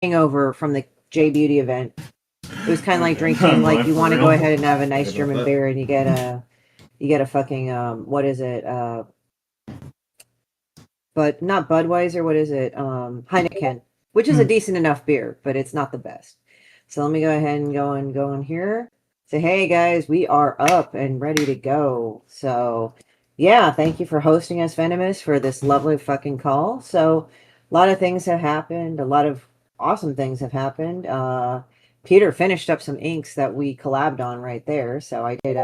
hangover from the J Beauty event. It was kind of like Okay. drinking, like What, you for want to real? go ahead and have a nice Sorry about German that. beer, and you get a fucking what is it? But not Budweiser. What is it? Heineken, which is a decent enough beer, but it's not the best. So let me go ahead and go in here. Say, hey guys, we are up and ready to go. So yeah, thank you for hosting us, Venomous, for this lovely fucking call. So a lot of things have happened. A lot of awesome things have happened. Peter finished up some inks that we collabed on right there. So I did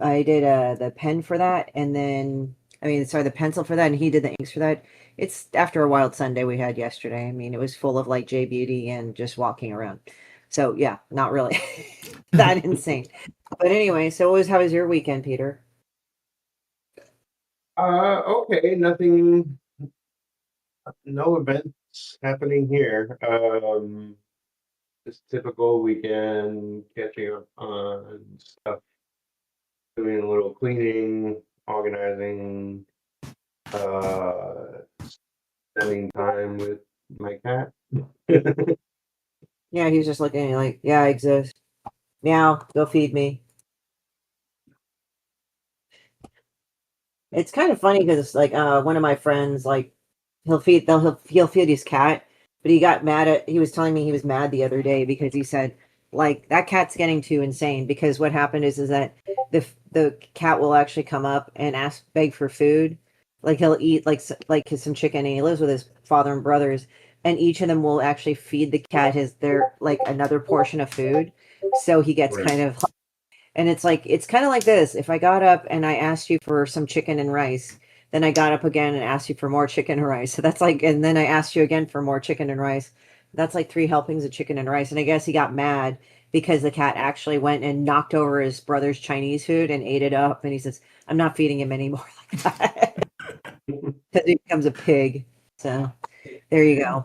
the pen for that, and then the pencil for that, and he did the inks for that. It's after a wild Sunday we had yesterday. I mean, it was full of like J Beauty and just walking around. So yeah, not really that insane. But anyway, how was your weekend, Peter? Okay, nothing, no events happening here. Just typical weekend, catching up on stuff, doing a little cleaning, organizing, spending time with my cat. Yeah, he was just looking at me like, yeah, I exist. Meow, go feed me. It's kind of funny because like one of my friends, like he'll feed his cat, but he was telling me he was mad the other day because he said like that cat's getting too insane, because what happened is that the cat will actually come up and beg for food. Like he'll eat like some chicken, and he lives with his father and brothers, and each of them will actually feed the cat their like another portion of food. So he gets Right. kind of, and it's kind of like this. If I got up and I asked you for some chicken and rice, then I got up again and asked you for more chicken and rice. So that's like, and then I asked you again for more chicken and rice. That's like 3 helpings of chicken and rice. And I guess he got mad because the cat actually went and knocked over his brother's Chinese food and ate it up. And he says, I'm not feeding him anymore like that. Because he becomes a pig. So there you go.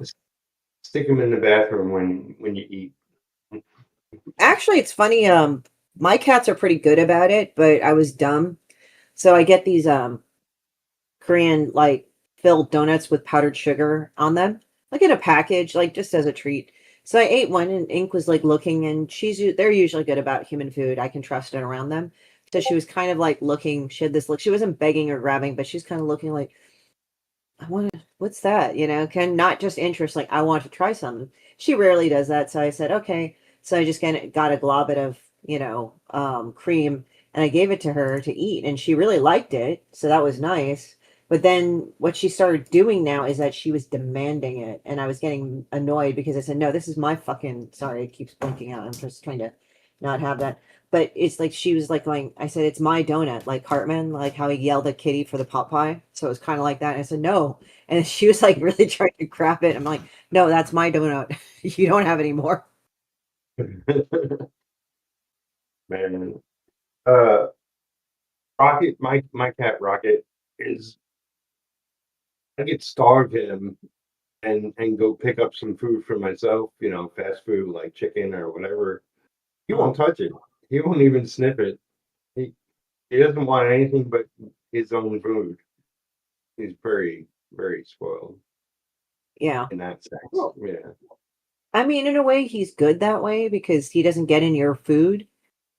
Stick them in the bathroom when you eat. Actually, it's funny. My cats are pretty good about it, but I was dumb. So I get these Korean like filled donuts with powdered sugar on them, like in a package, like just as a treat. So I ate one, and Ink was like looking, and they're usually good about human food. I can trust it around them. So she was kind of like looking. She had this look. She wasn't begging or grabbing, but she's kind of looking like, I want to. What's that? Can not just interest. Like I want to try something. She rarely does that. So I said okay. So I just kind of got a globet of cream, and I gave it to her to eat, and she really liked it. So that was nice. But then what she started doing now is that she was demanding it, and I was getting annoyed because I said, "No, this is my fucking." Sorry, it keeps blinking out. I'm just trying to not have that. But it's like she was like going. I said, "It's my donut," like Cartman, like how he yelled at Kitty for the pot pie. So it was kind of like that. And I said, "No," and she was like really trying to crap it. I'm like, "No, that's my donut. You don't have any more." Man, uh, Rocket, my cat Rocket is. I could starve him and go pick up some food for myself, fast food like chicken or whatever. He won't touch it. He won't even sniff it. He he doesn't want anything but his own food. He's very, very spoiled Yeah. in that sense. Well, Yeah. I mean, in a way, he's good that way because he doesn't get in your food.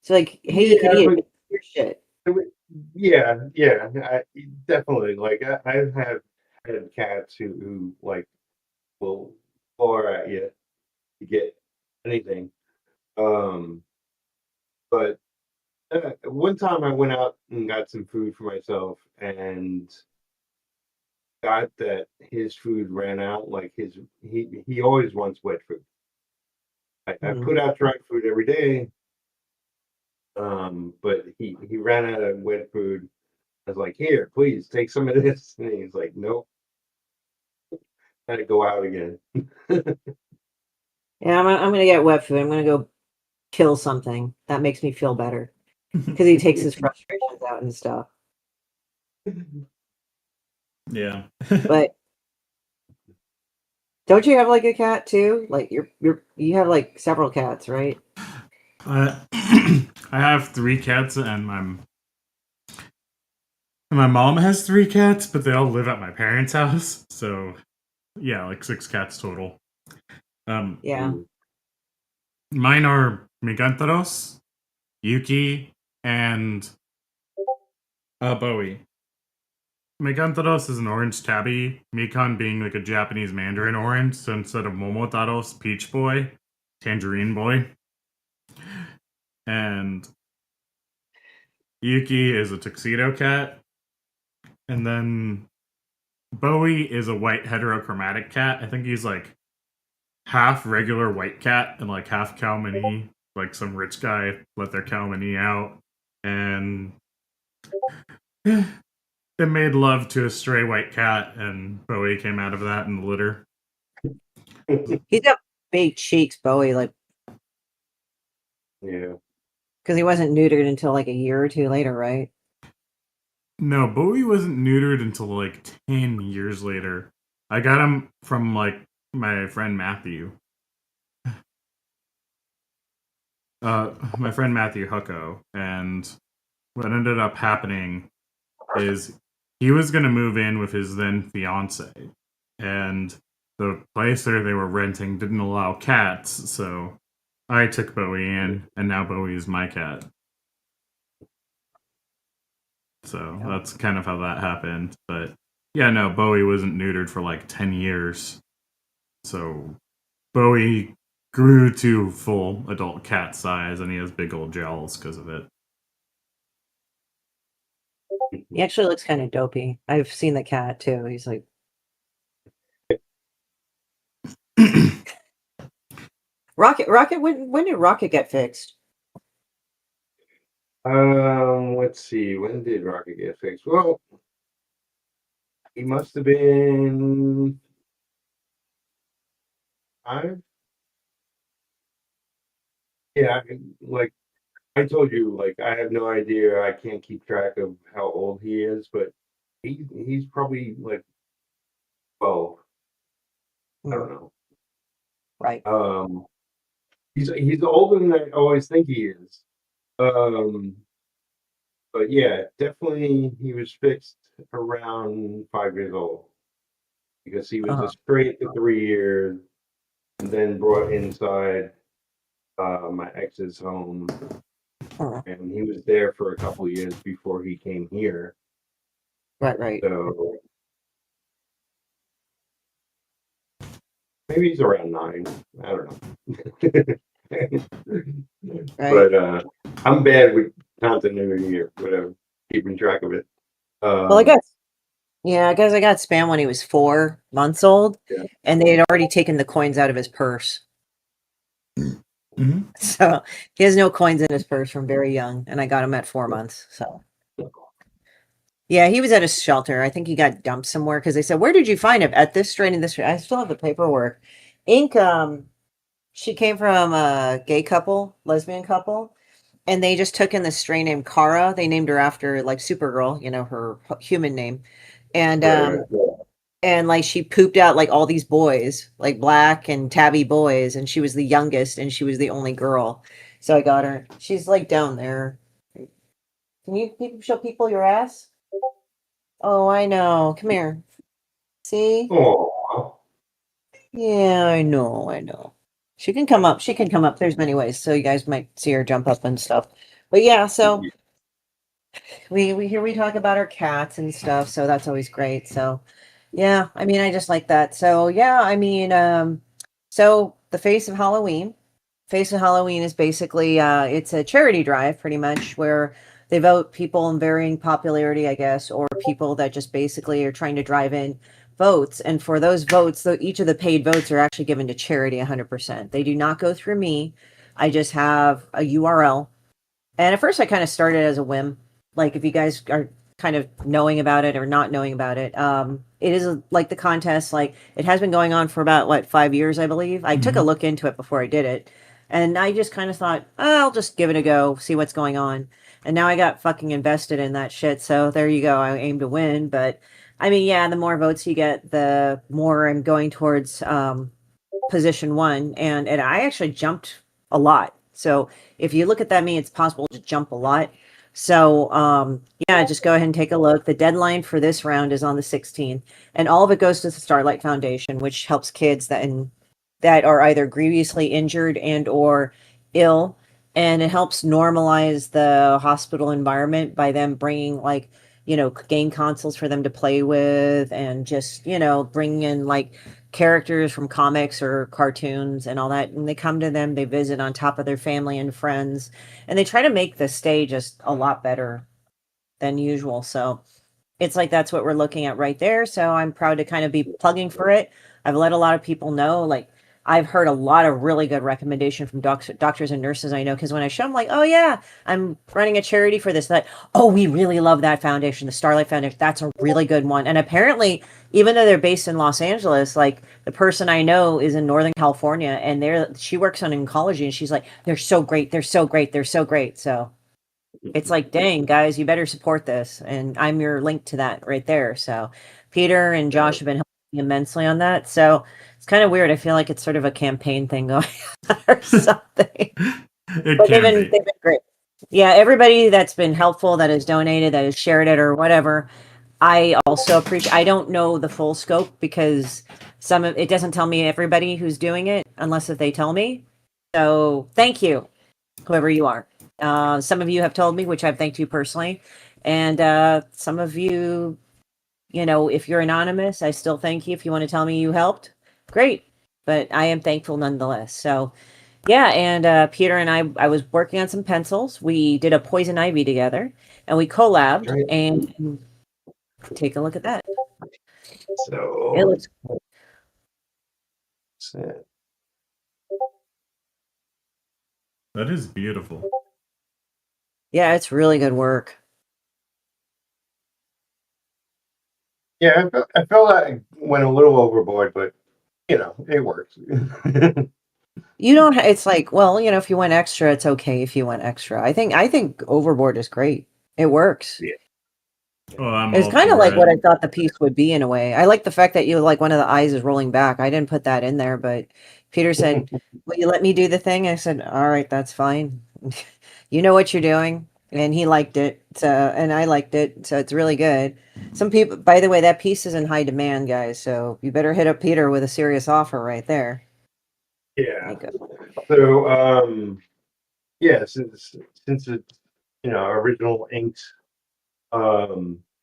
So, like, hey, you can Yeah, eat but it. Your shit. yeah. Definitely. Like I've had cats who like will claw at you to get anything. Um, but one time I went out and got some food for myself and got that his food ran out. Like he always wants wet food. I Mhm. put out dry food every day, but he ran out of wet food. I was like, here, please take some of this, and he's like, nope. Had to go out again. Yeah, I'm gonna get wet food. I'm gonna go kill something. That makes me feel better because he takes his frustrations out and stuff. Yeah. But don't you have like a cat too? Like you have like several cats, right? I have 3 cats, and my mom has 3 cats, but they all live at my parents' house. So yeah, like 6 cats total. Yeah. Mine are Migantaros, Yuki, and Bowie. Migantaros is an orange tabby, Mikan being like a Japanese Mandarin orange, so instead of Momotaros, Peach Boy, Tangerine Boy. And Yuki is a tuxedo cat. And then Bowie is a white heterochromatic cat. I think he's like half regular white cat and like half cow mini. Like some rich guy let their cow mini out. And it made love to a stray white cat, and Bowie came out of that in the litter. He's got big cheeks, Bowie, like, Yeah. because he wasn't neutered until like a year or two later, right? No, Bowie wasn't neutered until like 10 years later. I got him from like my friend Matthew. My friend Matthew Hucko. And what ended up happening is he was going to move in with his then fiance. And the place that they were renting didn't allow cats, so I took Bowie in, and now Bowie is my cat. So that's kind of how that happened. But yeah, no, Bowie wasn't neutered for like 10 years. So Bowie grew to full adult cat size, and he has big old jowls because of it. He actually looks kind of dopey. I've seen the cat too. He's like, Rocket. When did Rocket get fixed? Let's see. When did Rocket get fixed? Well, he must have been 5. Yeah, like I told you, like I have no idea. I can't keep track of how old he is, but he's probably like 12. I don't know. Right. He's older than I always think he is. But yeah, definitely he was fixed around 5 years old because he was a stray for 3 years and then brought inside my ex's home, and he was there for a couple of years before he came here. Right. So maybe he's around 9. I don't know. Right. But I'm bad with continuity or whatever, keeping track of it. Well, I guess I got spam when he was 4 months old, Yeah. and they had already taken the coins out of his purse. Mm-hmm. So he has no coins in his purse from very young, and I got him at 4 months. So yeah, he was at a shelter. I think he got dumped somewhere because they said, "Where did you find him?" At this strain and this strain. I still have the paperwork. Ink, she came from a gay couple, lesbian couple, and they just took in this strain named Kara. They named her after like Supergirl, her human name, and Right. and like she pooped out like all these boys, like black and tabby boys, and she was the youngest and she was the only girl. So I got her. She's like down there. Can you show people your ass? Oh, I know. Come here. See? Oh, Yeah, I know. She can come up. She can come up. There's many ways. So you guys might see her jump up and stuff. But yeah, so we talk about our cats and stuff, so that's always great. So yeah, I mean I just like that. So yeah, I mean so the Face of Halloween is basically it's a charity drive pretty much where they vote people in varying popularity, I guess, or people that just basically are trying to drive in votes. And for those votes, though, each of the paid votes are actually given to charity 100%. They do not go through me. I just have a URL. And at first I kind of started as a whim. Like if you guys are kind of knowing about it or not knowing about it, it is like the contest, like it has been going on for about what 5 years, I believe. I took a look into it before I did it. And I just kind of thought, oh, I'll just give it a go, see what's going on. And now I got fucking invested in that shit. So there you go. I aim to win. But I mean, yeah, the more votes you get, the more I'm going towards position 1. And I actually jumped a lot. So if you look at that, it's possible to jump a lot. So yeah, just go ahead and take a look. The deadline for this round is on the 16th, and all of it goes to the Starlight Foundation, which helps kids that that are either grievously injured and or ill, and it helps normalize the hospital environment by them bringing like, game consoles for them to play with, and just, bringing in like characters from comics or cartoons and all that, and they come to them, they visit on top of their family and friends, and they try to make the stay just a lot better than usual. So it's like that's what we're looking at right there. So I'm proud to kind of be plugging for it. I've let a lot of people know, like I've heard a lot of really good recommendation from doctors and nurses I know, because when I show them, like, oh yeah, I'm running a charity for this, that, oh, we really love that foundation, the Starlight Foundation. That's a really good one. And apparently, even though they're based in Los Angeles, like the person I know is in Northern California, and she works on oncology, and she's like, they're so great, they're so great, they're so great. So it's like, dang, guys, you better support this. And I'm your link to that right there. So Peter and Josh have been helping me immensely on that. So it's kind of weird. I feel like it's sort of a campaign thing going on or something. It But can be. they've been great. Yeah, everybody that's been helpful, that has donated, that has shared it or whatever, I also appreciate. I don't know the full scope because some of it doesn't tell me everybody who's doing it unless if they tell me. So thank you, whoever you are. Some of you have told me, which I've thanked you personally. And some of you, if you're anonymous, I still thank you. If you want to tell me you helped, great. But I am thankful nonetheless. So, yeah. And Peter and I was working on some pencils. We did a poison ivy together and we collabed. Right. And take a look at that. It So looks, That is beautiful. yeah, it's really good work. yeah, I felt like I went a little overboard, but it works. You don't, it's like, well, if you went extra, it's okay if you went extra. I think overboard is great. It works. Yeah. Well, I'm It's all kind of for like what I it. thought the piece would be in a way. I like the fact that you like one of the eyes is rolling back. I didn't put that in there, but Peter said, "Will you let me do the thing?" I said, "All right, that's fine. You know what you're doing." And he liked it. So, and I liked it. So it's really good. Some people, by the way, that piece is in high demand, guys. So you better hit up Peter with a serious offer right there. Yeah. Like, So yeah, since it's original inks,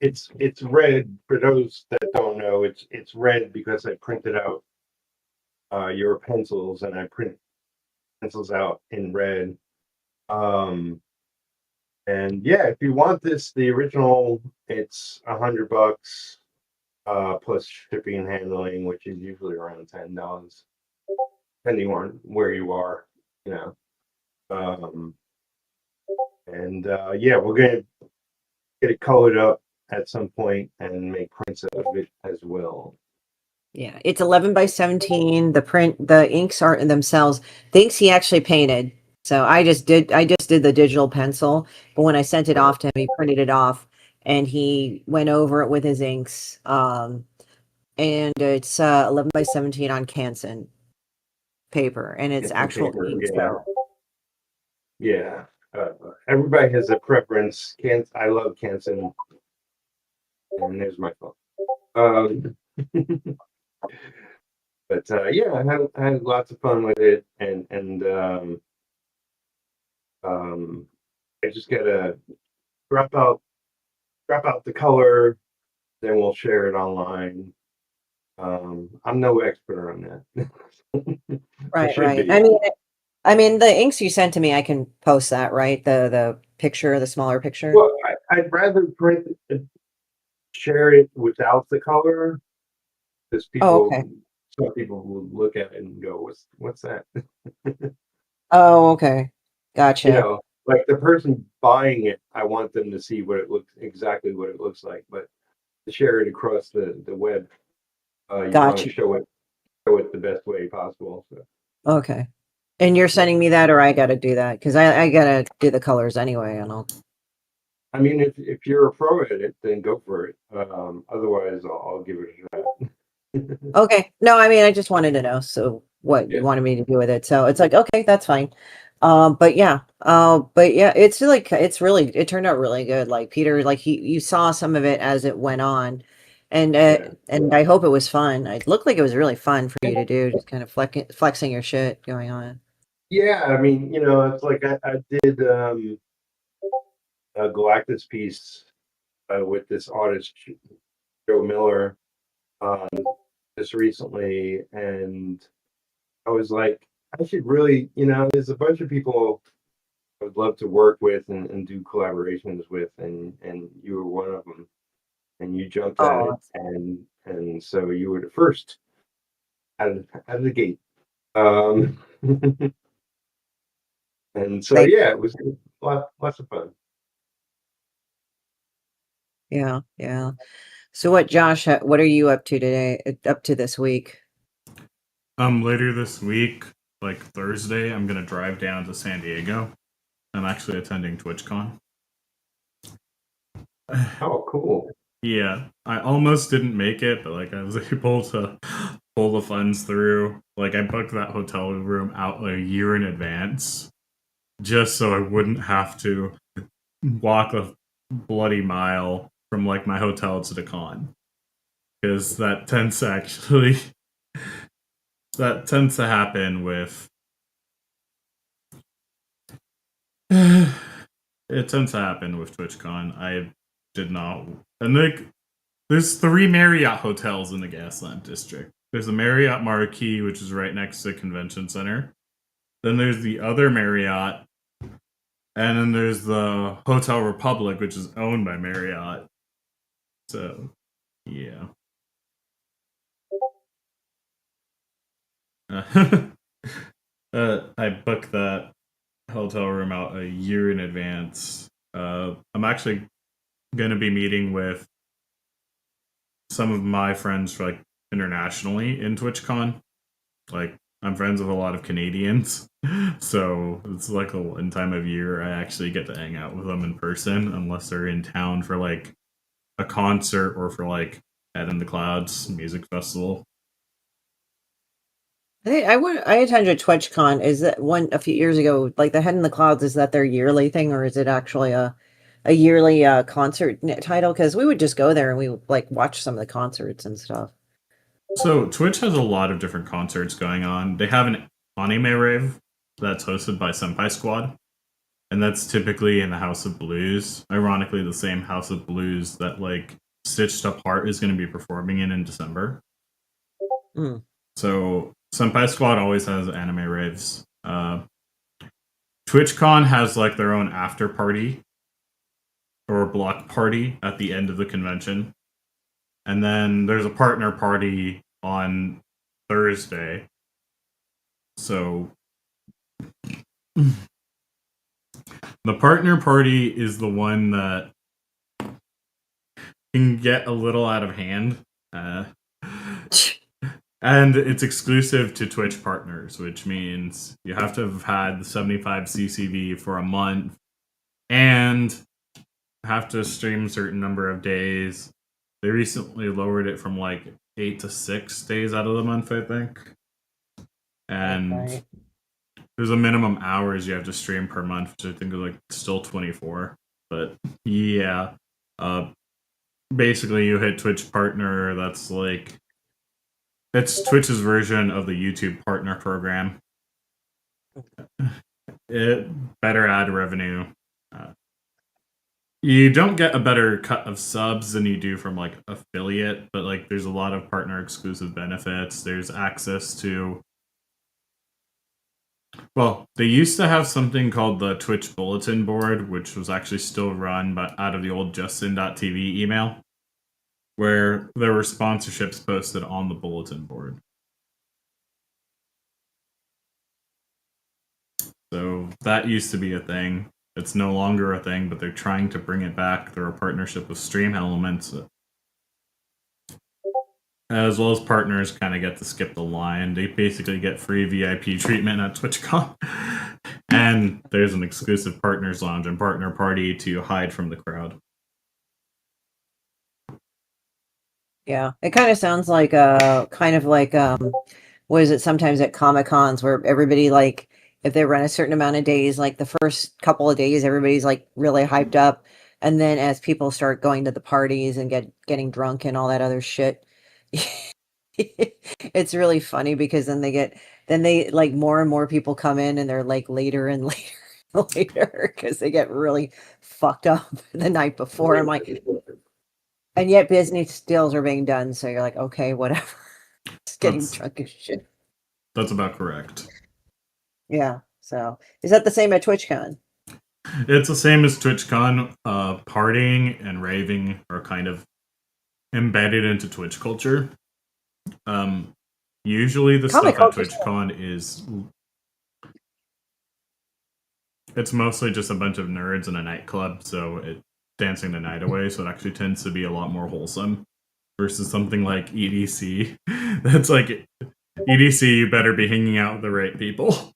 it's red. For those that don't know, it's red because I printed out your pencils, and I print pencils out in red. Um, and yeah, if you want the original, it's $100 plus shipping and handling, which is usually around $10, depending on where you are, you know. Um, and yeah, we're gonna get it colored up at some point and make prints of it as well. yeah, it's 11 by 17. The inks aren't themselves. The inks he actually painted. So I just did the digital pencil, but when I sent it off to him, he printed it off and he went over it with his inks. And it's 11 by 17 on Canson paper, and it's Get some actual paper, ink. yeah, So yeah. Everybody has a preference. I love Canson, and there's my phone. Um, but yeah, I had lots of fun with it, and I just gotta drop out the color, then we'll share it online. I'm no expert on that. I right, should right. be. I mean, the inks you sent to me, I can post that, right? The picture, the smaller picture. Well, I'd rather share it without the color, because Oh, okay. some people will look at it and go, "What's that?" Oh, okay. Gotcha. Like the person buying it, I want them to see exactly what it looks like, but to share it across the web, you want to Gotcha. show it the best way possible. So Okay. And you're yeah. sending me that, or I got to do that? Because I got to do the colors anyway, and I'll. I mean, if you're a pro at it, then go for it. Otherwise, I'll give it a shot. Okay. No, I mean, I just wanted to know. So what Yeah. you wanted me to do with it. So it's like, okay, that's fine. But yeah, it's like, it turned out really good. Like Peter, like you saw some of it as it went on. And I hope it was fun. It looked like it was really fun for you to do, just kind of flexing your shit going on. Yeah, I mean, it's like I did a Galactus piece with this artist Joe Miller just recently, and I was like, I should really, there's a bunch of people I would love to work with and do collaborations with, and you were one of them, and you jumped at Oh, it, and so you were the first out of the gate. Um, and so like, yeah, it was lots of fun. yeah, yeah. So what, Josh, what are you up to today, up to this week? Later this week, like Thursday, I'm gonna drive down to San Diego. I'm actually attending TwitchCon. Oh, cool. Yeah, I almost didn't make it, but like I was able to pull the funds through. Like I booked that hotel room out a year in advance, just so I wouldn't have to walk a bloody mile from like my hotel to the con, because that tends to happen with it tends to happen with TwitchCon. I did not, and like there's 3 Marriott hotels in the Gaslamp district. There's the Marriott Marquis, which is right next to the convention center. Then there's the other Marriott, and then there's the Hotel Republic, which is owned by Marriott. So, yeah. I booked that hotel room out a year in advance. I'm actually going to be meeting with some of my friends like internationally in TwitchCon. Like I'm friends with a lot of Canadians, so it's like a one time of year I actually get to hang out with them in person, unless they're in town for like a concert or for like Head in the Clouds music festival. I attended TwitchCon. Is that one a few years ago? Like the Head in the Clouds, is that their yearly thing, or is it actually a yearly concert title? Because we would just go there and we like watch some of the concerts and stuff. So Twitch has a lot of different concerts going on. They have an anime rave that's hosted by Senpai Squad, and that's typically in the House of Blues. Ironically, the same House of Blues that like Stitched Apart is going to be performing in December. Mm. So Senpai Squad always has anime raves. TwitchCon has like their own after party or block party at the end of the convention, and then there's a partner party on Thursday. So the partner party is the one that can get a little out of hand. And it's exclusive to Twitch partners, which means you have to have had the 75 CCV for a month and have to stream a certain number of days. They recently lowered it from like 8 to 6 days out of the month, I think. And Okay. there's a minimum hours you have to stream per month, which I think is like still 24. But yeah, basically you hit Twitch partner. That's Twitch's version of the YouTube partner program. It better ad revenue. You don't get a better cut of subs than you do from like affiliate, but like there's a lot of partner exclusive benefits. There's access to, well, they used to have something called the Twitch bulletin board, which was actually still run but out of the old justin.tv email, where there were sponsorships posted on the bulletin board. So that used to be a thing. It's no longer a thing, but they're trying to bring it back through a partnership with Stream Elements. As well as partners kind of get to skip the line. They basically get free VIP treatment at TwitchCon. And there's an exclusive partners lounge and partner party to hide from the crowd. Yeah, it kind of sounds like what is it sometimes at Comic Cons where everybody like if they run a certain amount of days, like the first couple of days, everybody's like really hyped up. And then as people start going to the parties and getting drunk and all that other shit, it's really funny because then they like more and more people come in and they're like later and later because they get really fucked up the night before. I'm like, and yet business deals are being done, so you're like, okay, whatever. Just getting That's drunk as shit. that's about correct. Yeah. So is that the same at TwitchCon? It's the same as TwitchCon. Partying and raving are kind of embedded into Twitch culture. Usually the Comic stuff at culture. TwitchCon is it's mostly just a bunch of nerds in a nightclub, so it dancing the night away, so it actually tends to be a lot more wholesome versus something like EDC. That's like EDC, you better be hanging out with the right people.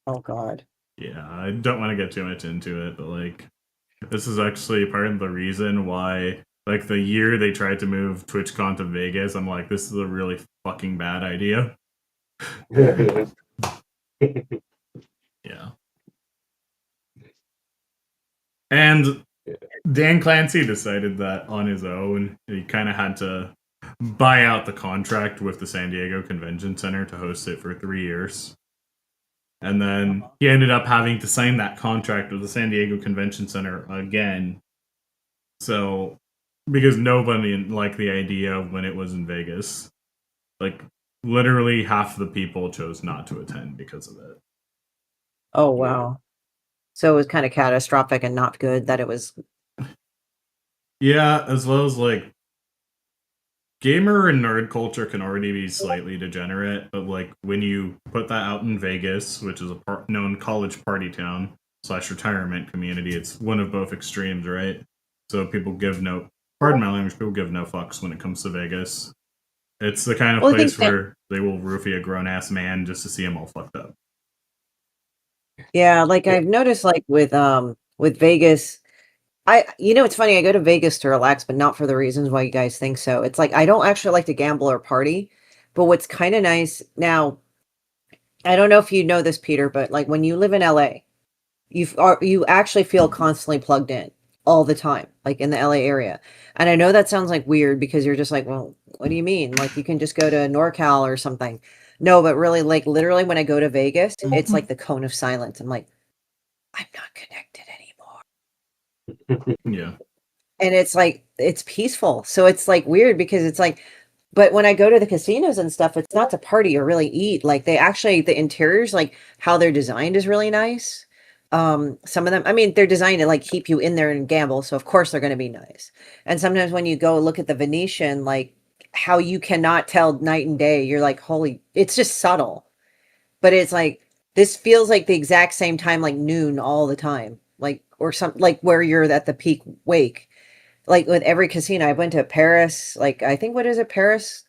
Oh God. Yeah, I don't want to get too much into it, but like this is actually part of the reason why like the year they tried to move TwitchCon to Vegas, I'm like, this is a really fucking bad idea. Yeah. And Dan Clancy decided that on his own. He kind of had to buy out the contract with the San Diego Convention Center to host it for 3 years. And then he ended up having to sign that contract with the San Diego Convention Center again. So, because nobody liked the idea when it was in Vegas. Like, literally half the people chose not to attend because of it. Oh wow. So it was kind of catastrophic and not good that it was. Yeah, as well as like gamer and nerd culture can already be slightly degenerate, but like when you put that out in Vegas, which is a known college party town / retirement community, it's one of both extremes, right? So people give no, pardon my language, people give no fucks when it comes to Vegas. It's the kind of Well, I think place where they will roofie a grown ass man just to see him all fucked up. yeah, like I've noticed like with Vegas, it's funny, I go to Vegas to relax, but not for the reasons why you guys think so. It's like I don't actually like to gamble or party, but what's kind of nice now, I don't know if you know this, Peter, but like when you live in LA, you actually feel constantly plugged in all the time, like in the LA area. And I know that sounds like weird because you're just like, well, what do you mean? Like you can just go to NorCal or something. No, but really, like literally when I go to Vegas, it's like the cone of silence. I'm like, I'm not connected anymore. Yeah. And it's like it's peaceful. So it's like weird because it's like, but when I go to the casinos and stuff, it's not to party or really eat. Like they actually the interiors, like how they're designed is really nice. Some of them, I mean, they're designed to like keep you in there and gamble, so of course they're going to be nice. And sometimes when you go look at the Venetian, like how you cannot tell night and day, you're like, holy, it's just subtle. But it's like this feels like the exact same time, like noon all the time, like or some like where you're at the peak wake. Like with every casino, I went to Paris, like I think what is it, Paris,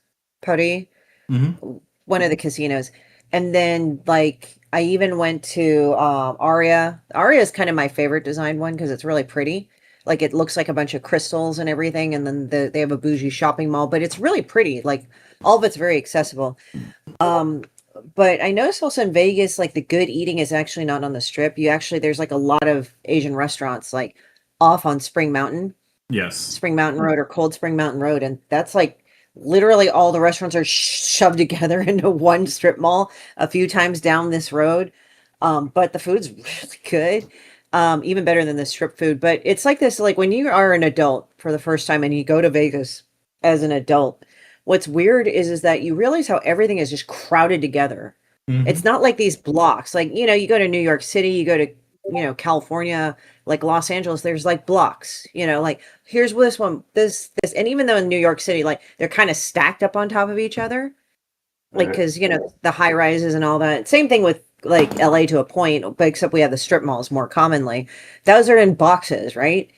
Mm-hmm. one of the casinos. And then like I even went to Aria. Aria is kind of my favorite design one because it's really pretty. Like it looks like a bunch of crystals and everything. And then they have a bougie shopping mall, but it's really pretty. Like all of it's very accessible. Um, but I noticed also in Vegas, like the good eating is actually not on the strip. There's like a lot of Asian restaurants like off on Yes. Spring Mountain Road or Cold Spring Mountain Road. And that's like literally all the restaurants are shoved together into one strip mall a few times down this road. But the food's really good. Even better than the strip food. But it's like this, like when you are an adult for the first time and you go to Vegas as an adult, what's weird is that you realize how everything is just crowded together. Mm-hmm. It's not like these blocks. Like, you go to New York City, you go to, California, like Los Angeles, there's like blocks, like here's this one, this, and even though in New York City, like they're kind of stacked up on top of each other, like, cause the high rises and all that. Same thing with like LA to a point, but except we have the strip malls more commonly. Those are in boxes, right?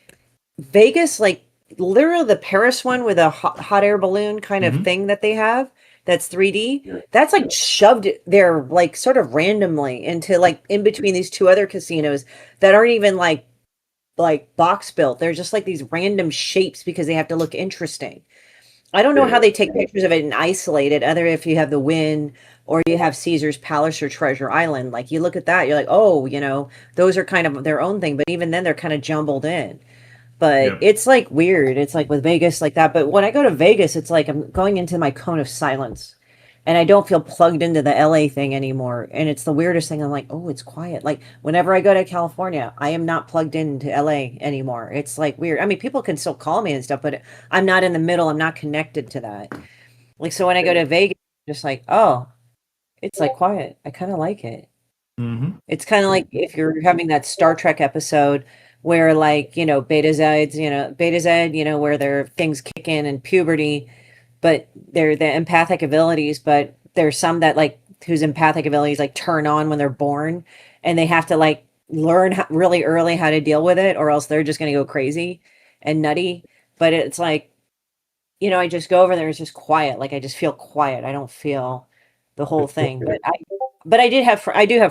Vegas, like literally the Paris one with a hot air balloon kind of thing that they have, that's 3D. That's like shoved there, like sort of randomly into like in between these two other casinos that aren't even like box built. They're just like these random shapes because they have to look interesting. I don't know how Yeah. they take pictures of it and isolate it, other if you have the Wynn or you have Caesar's Palace or Treasure Island. Like you look at that, you're like, oh, those are kind of their own thing. But even then, they're kind of jumbled in. But Yep. it's like weird. It's like with Vegas like that. But when I go to Vegas, it's like I'm going into my cone of silence. And I don't feel plugged into the LA thing anymore. And it's the weirdest thing. I'm like, oh, it's quiet. Like whenever I go to California, I am not plugged into LA anymore. It's like weird. I mean, people can still call me and stuff, but I'm not in the middle. I'm not connected to that. Like so when I go to Vegas, I'm just like, oh, it's like quiet. I kind of like it. Mm-hmm. It's kind of like if you're having that Star Trek episode where like, Beta Z, where their things kick in and puberty, but they're the empathic abilities, but there's some that like whose empathic abilities like turn on when they're born and they have to like learn really early how to deal with it or else they're just going to go crazy and nutty. But it's like, I just go over there, it's just quiet. Like I just feel quiet. I don't feel the whole thing. I do have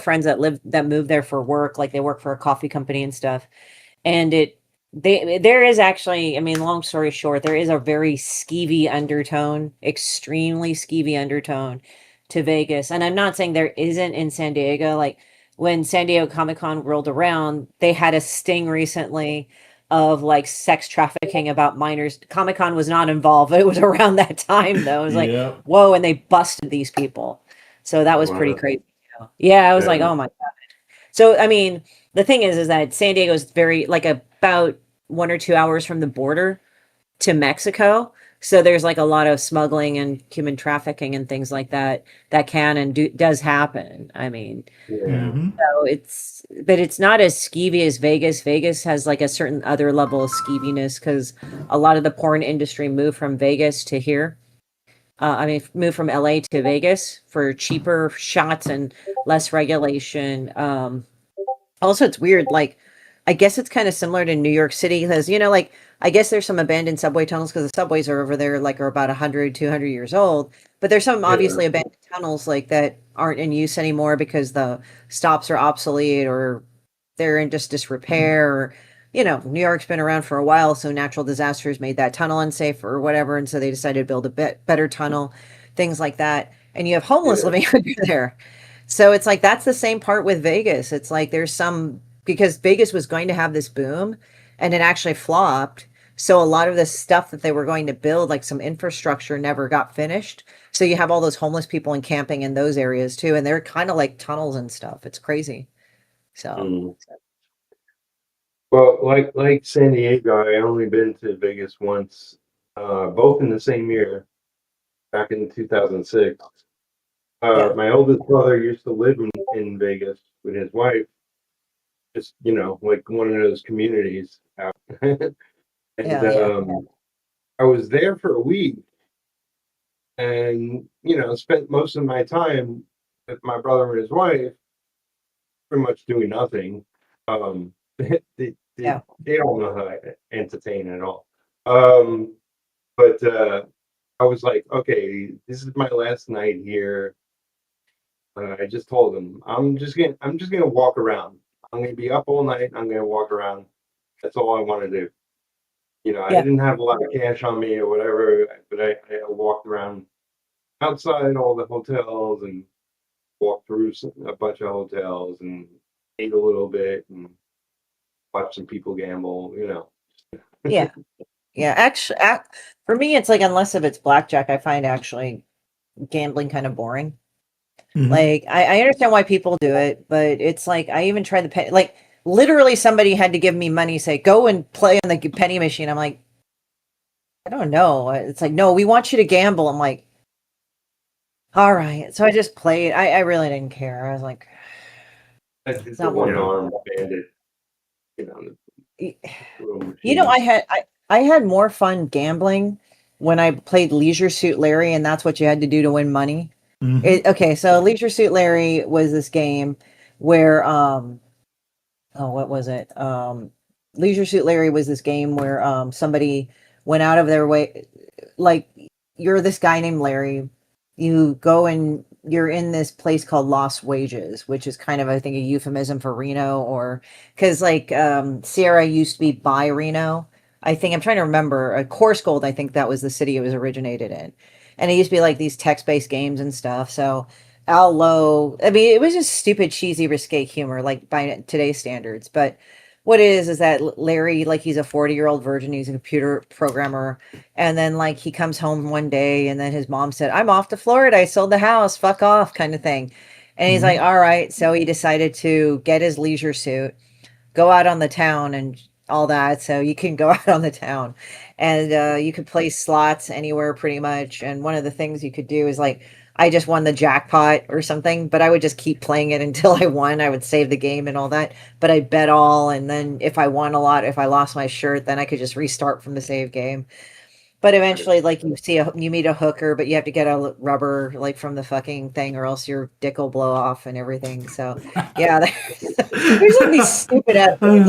friends that move there for work, like they work for a coffee company and stuff. And there is actually, I mean, long story short, there is a very skeevy undertone, extremely skeevy undertone to Vegas. And I'm not saying there isn't in San Diego. Like when San Diego Comic-Con rolled around, they had a sting recently of like sex trafficking about minors. Comic-Con was not involved. It was around that time though. It was like, Yep. whoa, and they busted these people. So that was pretty Wow. crazy. Yeah, I was like, Yeah. oh my. So, I mean, the thing is that San Diego is very like about 1 or 2 hours from the border to Mexico. So there's like a lot of smuggling and human trafficking and things like that that can and does happen. I mean, Yeah. Mm-hmm. so but it's not as skeevy as Vegas. Vegas has like a certain other level of skeeviness because a lot of the porn industry moved from Vegas to here. Moved from LA to Vegas for cheaper shots and less regulation. Also, it's weird. Like, I guess it's kind of similar to New York City because, like, I guess there's some abandoned subway tunnels because the subways are over there, like, are about 100, 200 years old. But there's some Yeah. obviously abandoned tunnels, like, that aren't in use anymore because the stops are obsolete or they're in just disrepair. Or, New York's been around for a while, so natural disasters made that tunnel unsafe or whatever. And so they decided to build a better tunnel, things like that. And you have homeless Yeah. living under there. So it's like that's the same part with Vegas. It's like there's some because Vegas was going to have this boom and it actually flopped. So a lot of the stuff that they were going to build, like some infrastructure, never got finished. So you have all those homeless people and camping in those areas too, and they're kind of like tunnels and stuff. It's crazy. So Mm. Well, like San Diego, I only been to Vegas once, both in the same year, back in 2006. yeah, My oldest brother used to live in Vegas with his wife, just like one of those communities out. And yeah. I was there for a week, and spent most of my time with my brother and his wife, pretty much doing nothing. They don't know how to entertain at all. But I was like, okay, this is my last night here. I just told him I'm just gonna walk around. I'm gonna be up all night. I'm gonna walk around. That's all I want to do. I Yeah. didn't have a lot of cash on me or whatever, but I walked around outside all the hotels and walked through a bunch of hotels and ate a little bit and watched some people gamble. Yeah. Yeah. Actually, for me, it's like unless if it's blackjack, I find actually gambling kind of boring. Mm-hmm. Like I understand why people do it, but it's like I even tried the penny. Like literally, somebody had to give me money, say go and play on the penny machine. I'm like, I don't know. It's like no, we want you to gamble. I'm like, all right. So I just played. I really didn't care. I was like, I it's did the not worth one Yeah. armed bandit, the it. little I machine. had I had more fun gambling when I played Leisure Suit Larry, and that's what you had to do to win money. Mm-hmm. Okay, so Leisure Suit Larry was this game where oh, what was it? Leisure Suit Larry was this game where somebody went out of their way, like you're this guy named Larry. You go and you're in this place called Lost Wages, which is kind of I think a euphemism for Reno, or because like Sierra used to be by Reno, I think I'm trying to remember. Course Gold, I think that was the city it was originated in, and it used to be like these text-based games and stuff. So Al Low, I mean, it was just stupid, cheesy, risque humor, like by today's standards. But what it is that Larry, like he's a 40-year-old virgin, he's a computer programmer, and then like he comes home one day, and then his mom said, "I'm off to Florida. I sold the house. Fuck off," kind of thing. And he's like, Mhm. "All right." So he decided to get his leisure suit, go out on the town and all that. So you can go out on the town and you could play slots anywhere pretty much. And one of the things you could do is like, I just won the jackpot or something, but I would just keep playing it until I won. I would save the game and all that. But I bet all. And then if I won a lot, if I lost my shirt, then I could just restart from the save game. But eventually, like you meet a hooker, but you have to get a rubber like from the fucking thing, or else your dick will blow off and everything. So, yeah, there's like these stupid ass games.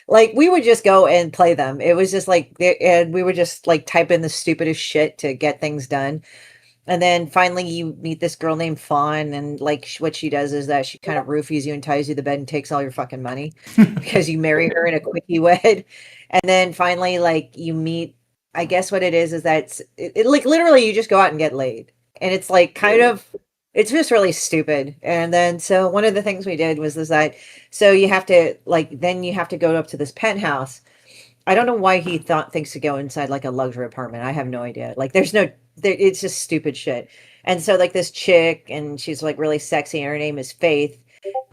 We would just go and play them. It was just like, and we would just like type in the stupidest shit to get things done. And then finally, you meet this girl named Fawn, and like what she does is that she kind of roofies you and ties you to the bed and takes all your fucking money because you marry her in a quickie wed. And then finally, like you meet, I guess what it is that like literally you just go out and get laid, and it's like kind Yeah. of, it's just really stupid. And then so one of the things we did was this that so you have to like then you have to go up to this penthouse. I don't know why he thinks to go inside like a luxury apartment. I have no idea. Like there's no it's just stupid shit. And so like this chick, and she's like really sexy and her name is Faith.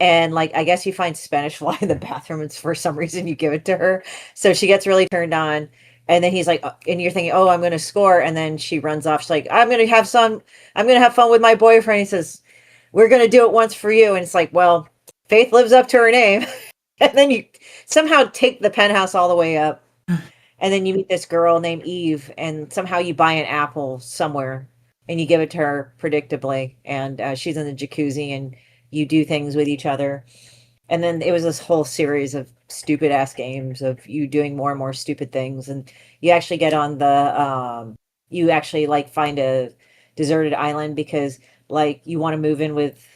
And like I guess you find Spanish fly in the bathroom and for some reason you give it to her. So she gets really turned on. And then he's like, and you're thinking, oh, I'm going to score. And then she runs off. She's like, I'm going to have fun with my boyfriend. He says, we're going to do it once for you. And it's like, well, Faith lives up to her name. And then you somehow take the penthouse all the way up, and then you meet this girl named Eve, and somehow you buy an apple somewhere, and you give it to her predictably, and she's in the jacuzzi, and you do things with each other. And then it was this whole series of stupid ass games of you doing more and more stupid things, and you actually get on the you actually like find a deserted island because like you want to move in with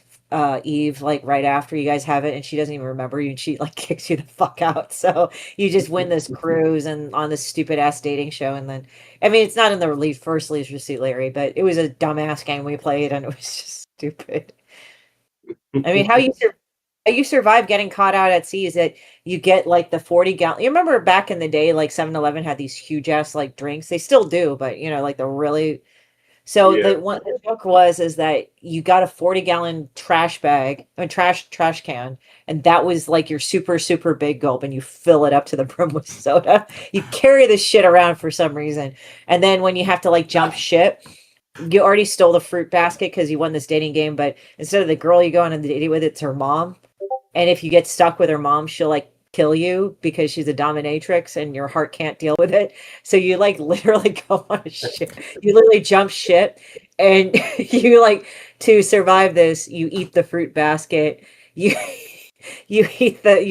Eve like right after you guys have it, and she doesn't even remember you, and she like kicks you the fuck out. So you just win this cruise and on this stupid ass dating show. And then I mean it's not in the first Leisure Suit Larry, but it was a dumbass game we played, and it was just stupid. I mean, how you survive getting caught out at sea is that you get like the 40-gallon. You remember back in the day, like 7-Eleven had these huge ass like drinks. They still do, but you know, like the really. So Yeah. the joke was is that you got a 40-gallon trash bag, I mean trash can, and that was like your super big gulp, and you fill it up to the brim with soda. You carry this shit around for some reason, and then when you have to like jump ship, you already stole the fruit basket because you won this dating game, but instead of the girl you go on a date with, it's her mom. And if you get stuck with her mom, she'll like kill you because she's a dominatrix and your heart can't deal with it. So you like literally go on a ship. You literally jump ship, and you like to survive this, you eat the fruit basket. You you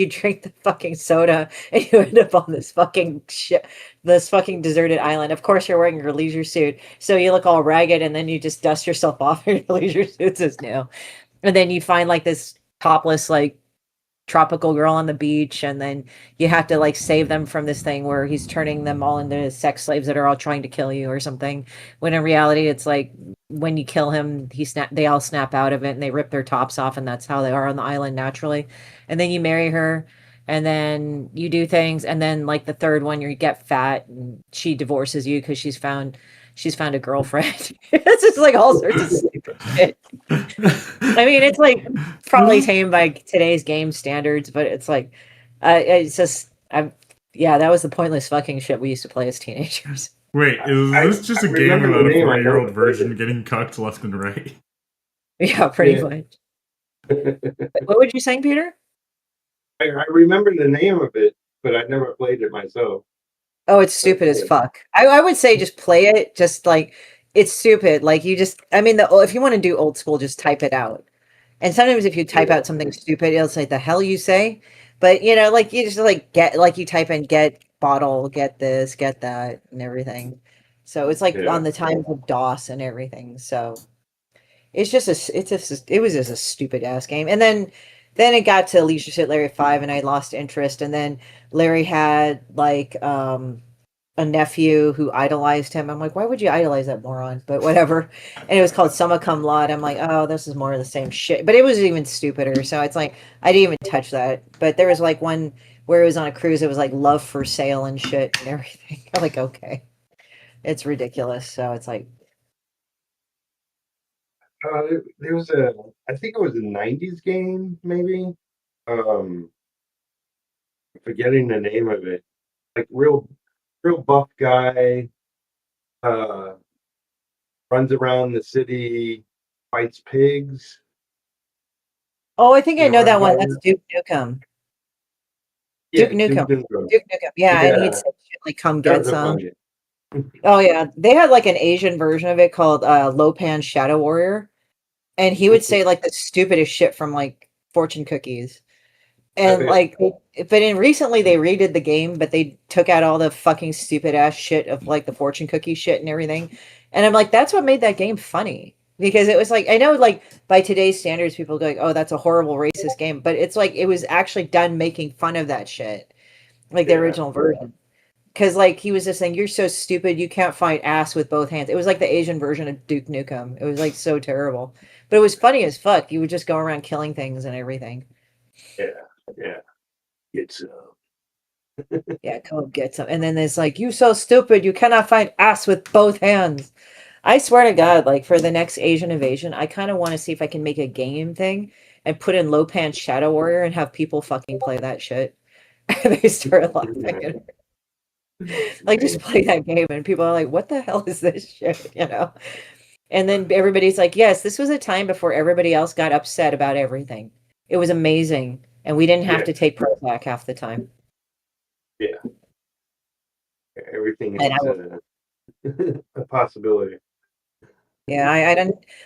drink the fucking soda, and you end up on this fucking ship, this fucking deserted island. Of course you're wearing your leisure suit, so you look all ragged, and then you just dust yourself off in your leisure suits as new. And then you find like this topless like tropical girl on the beach, and then you have to like save them from this thing where he's turning them all into sex slaves that are all trying to kill you or something, when in reality it's like when you kill him they all snap out of it and they rip their tops off, and that's how they are on the island naturally. And then you marry her, and then you do things, and then like the third one you get fat and she divorces you because she's found a girlfriend. It's just like all sorts of stupid shit. I mean, it's like probably tame by today's game standards, but it's like, it's just, yeah, that was the pointless fucking shit we used to play as teenagers. Wait, is I, this just I a game remember the about a name. I 40-year-old never played virgin getting cucked left and right? Yeah, pretty Yeah. much. it. What would you saying, Peter? I remember the name of it, but I never played it myself. Oh, it's stupid as fuck. I would say just play it. Just like it's stupid. Like you just, I mean, if you want to do old school, just type it out. And sometimes if you type Yeah. out something stupid, it'll say the hell you say. But you know, like you just like get like you type in get bottle, get this, get that, and everything. So it's like Yeah. on the times of DOS and everything. So it's just it was just a stupid ass game. And then then it got to Leisure Suit Larry 5 and I lost interest. And then Larry had like a nephew who idolized him. I'm like, why would you idolize that moron? But whatever. And it was called Summa Cum Laude. I'm like, oh, this is more of the same shit. But it was even stupider. So it's like I didn't even touch that. But there was like one where it was on a cruise. It was like love for sale and shit and everything. I'm like, okay, it's ridiculous. So it's like, There was I think it was a '90s game, maybe. Um, Forgetting the name of it. Like real buff guy, uh, runs around the city, fights pigs. oh, I think You I know know what I'm that one. talking That's about? Duke Nukem. Yeah, Duke Duke Nukem. Nukem. Duke Nukem. Yeah, and he'd Yeah, say shit like, "Come that get was a some." fun game. Oh yeah, they had like an Asian version of it called Lopan Shadow Warrior, and he would say like the stupidest shit from like fortune cookies. And Okay. like, but in recently they redid the game, but they took out all the fucking stupid ass shit of like the fortune cookie shit and everything. And I'm like, that's what made that game funny because it was like, I know like by today's standards, people go like, oh, that's a horrible racist game, but it's like it was actually done making fun of that shit, like the Yeah, original version. Because like he was just saying, "You're so stupid. You can't fight ass with both hands." It was like the Asian version of Duke Nukem. It was like so terrible, but it was funny as fuck. You would just go around killing things and everything. yeah, yeah. It's Yeah, go get some. And then there's like, "You so stupid. You cannot fight ass with both hands." I swear to God, like for the next Asian invasion, I kind of want to see if I can make a game thing and put in Low Pants Shadow Warrior and have people fucking play that shit. They start laughing. Like just play that game and people are like, what the hell is this shit? You know? And then everybody's like, yes, this was a time before everybody else got upset about everything. It was amazing. And we didn't have yeah, to take Prozac half the time. yeah. Everything And is a possibility. yeah,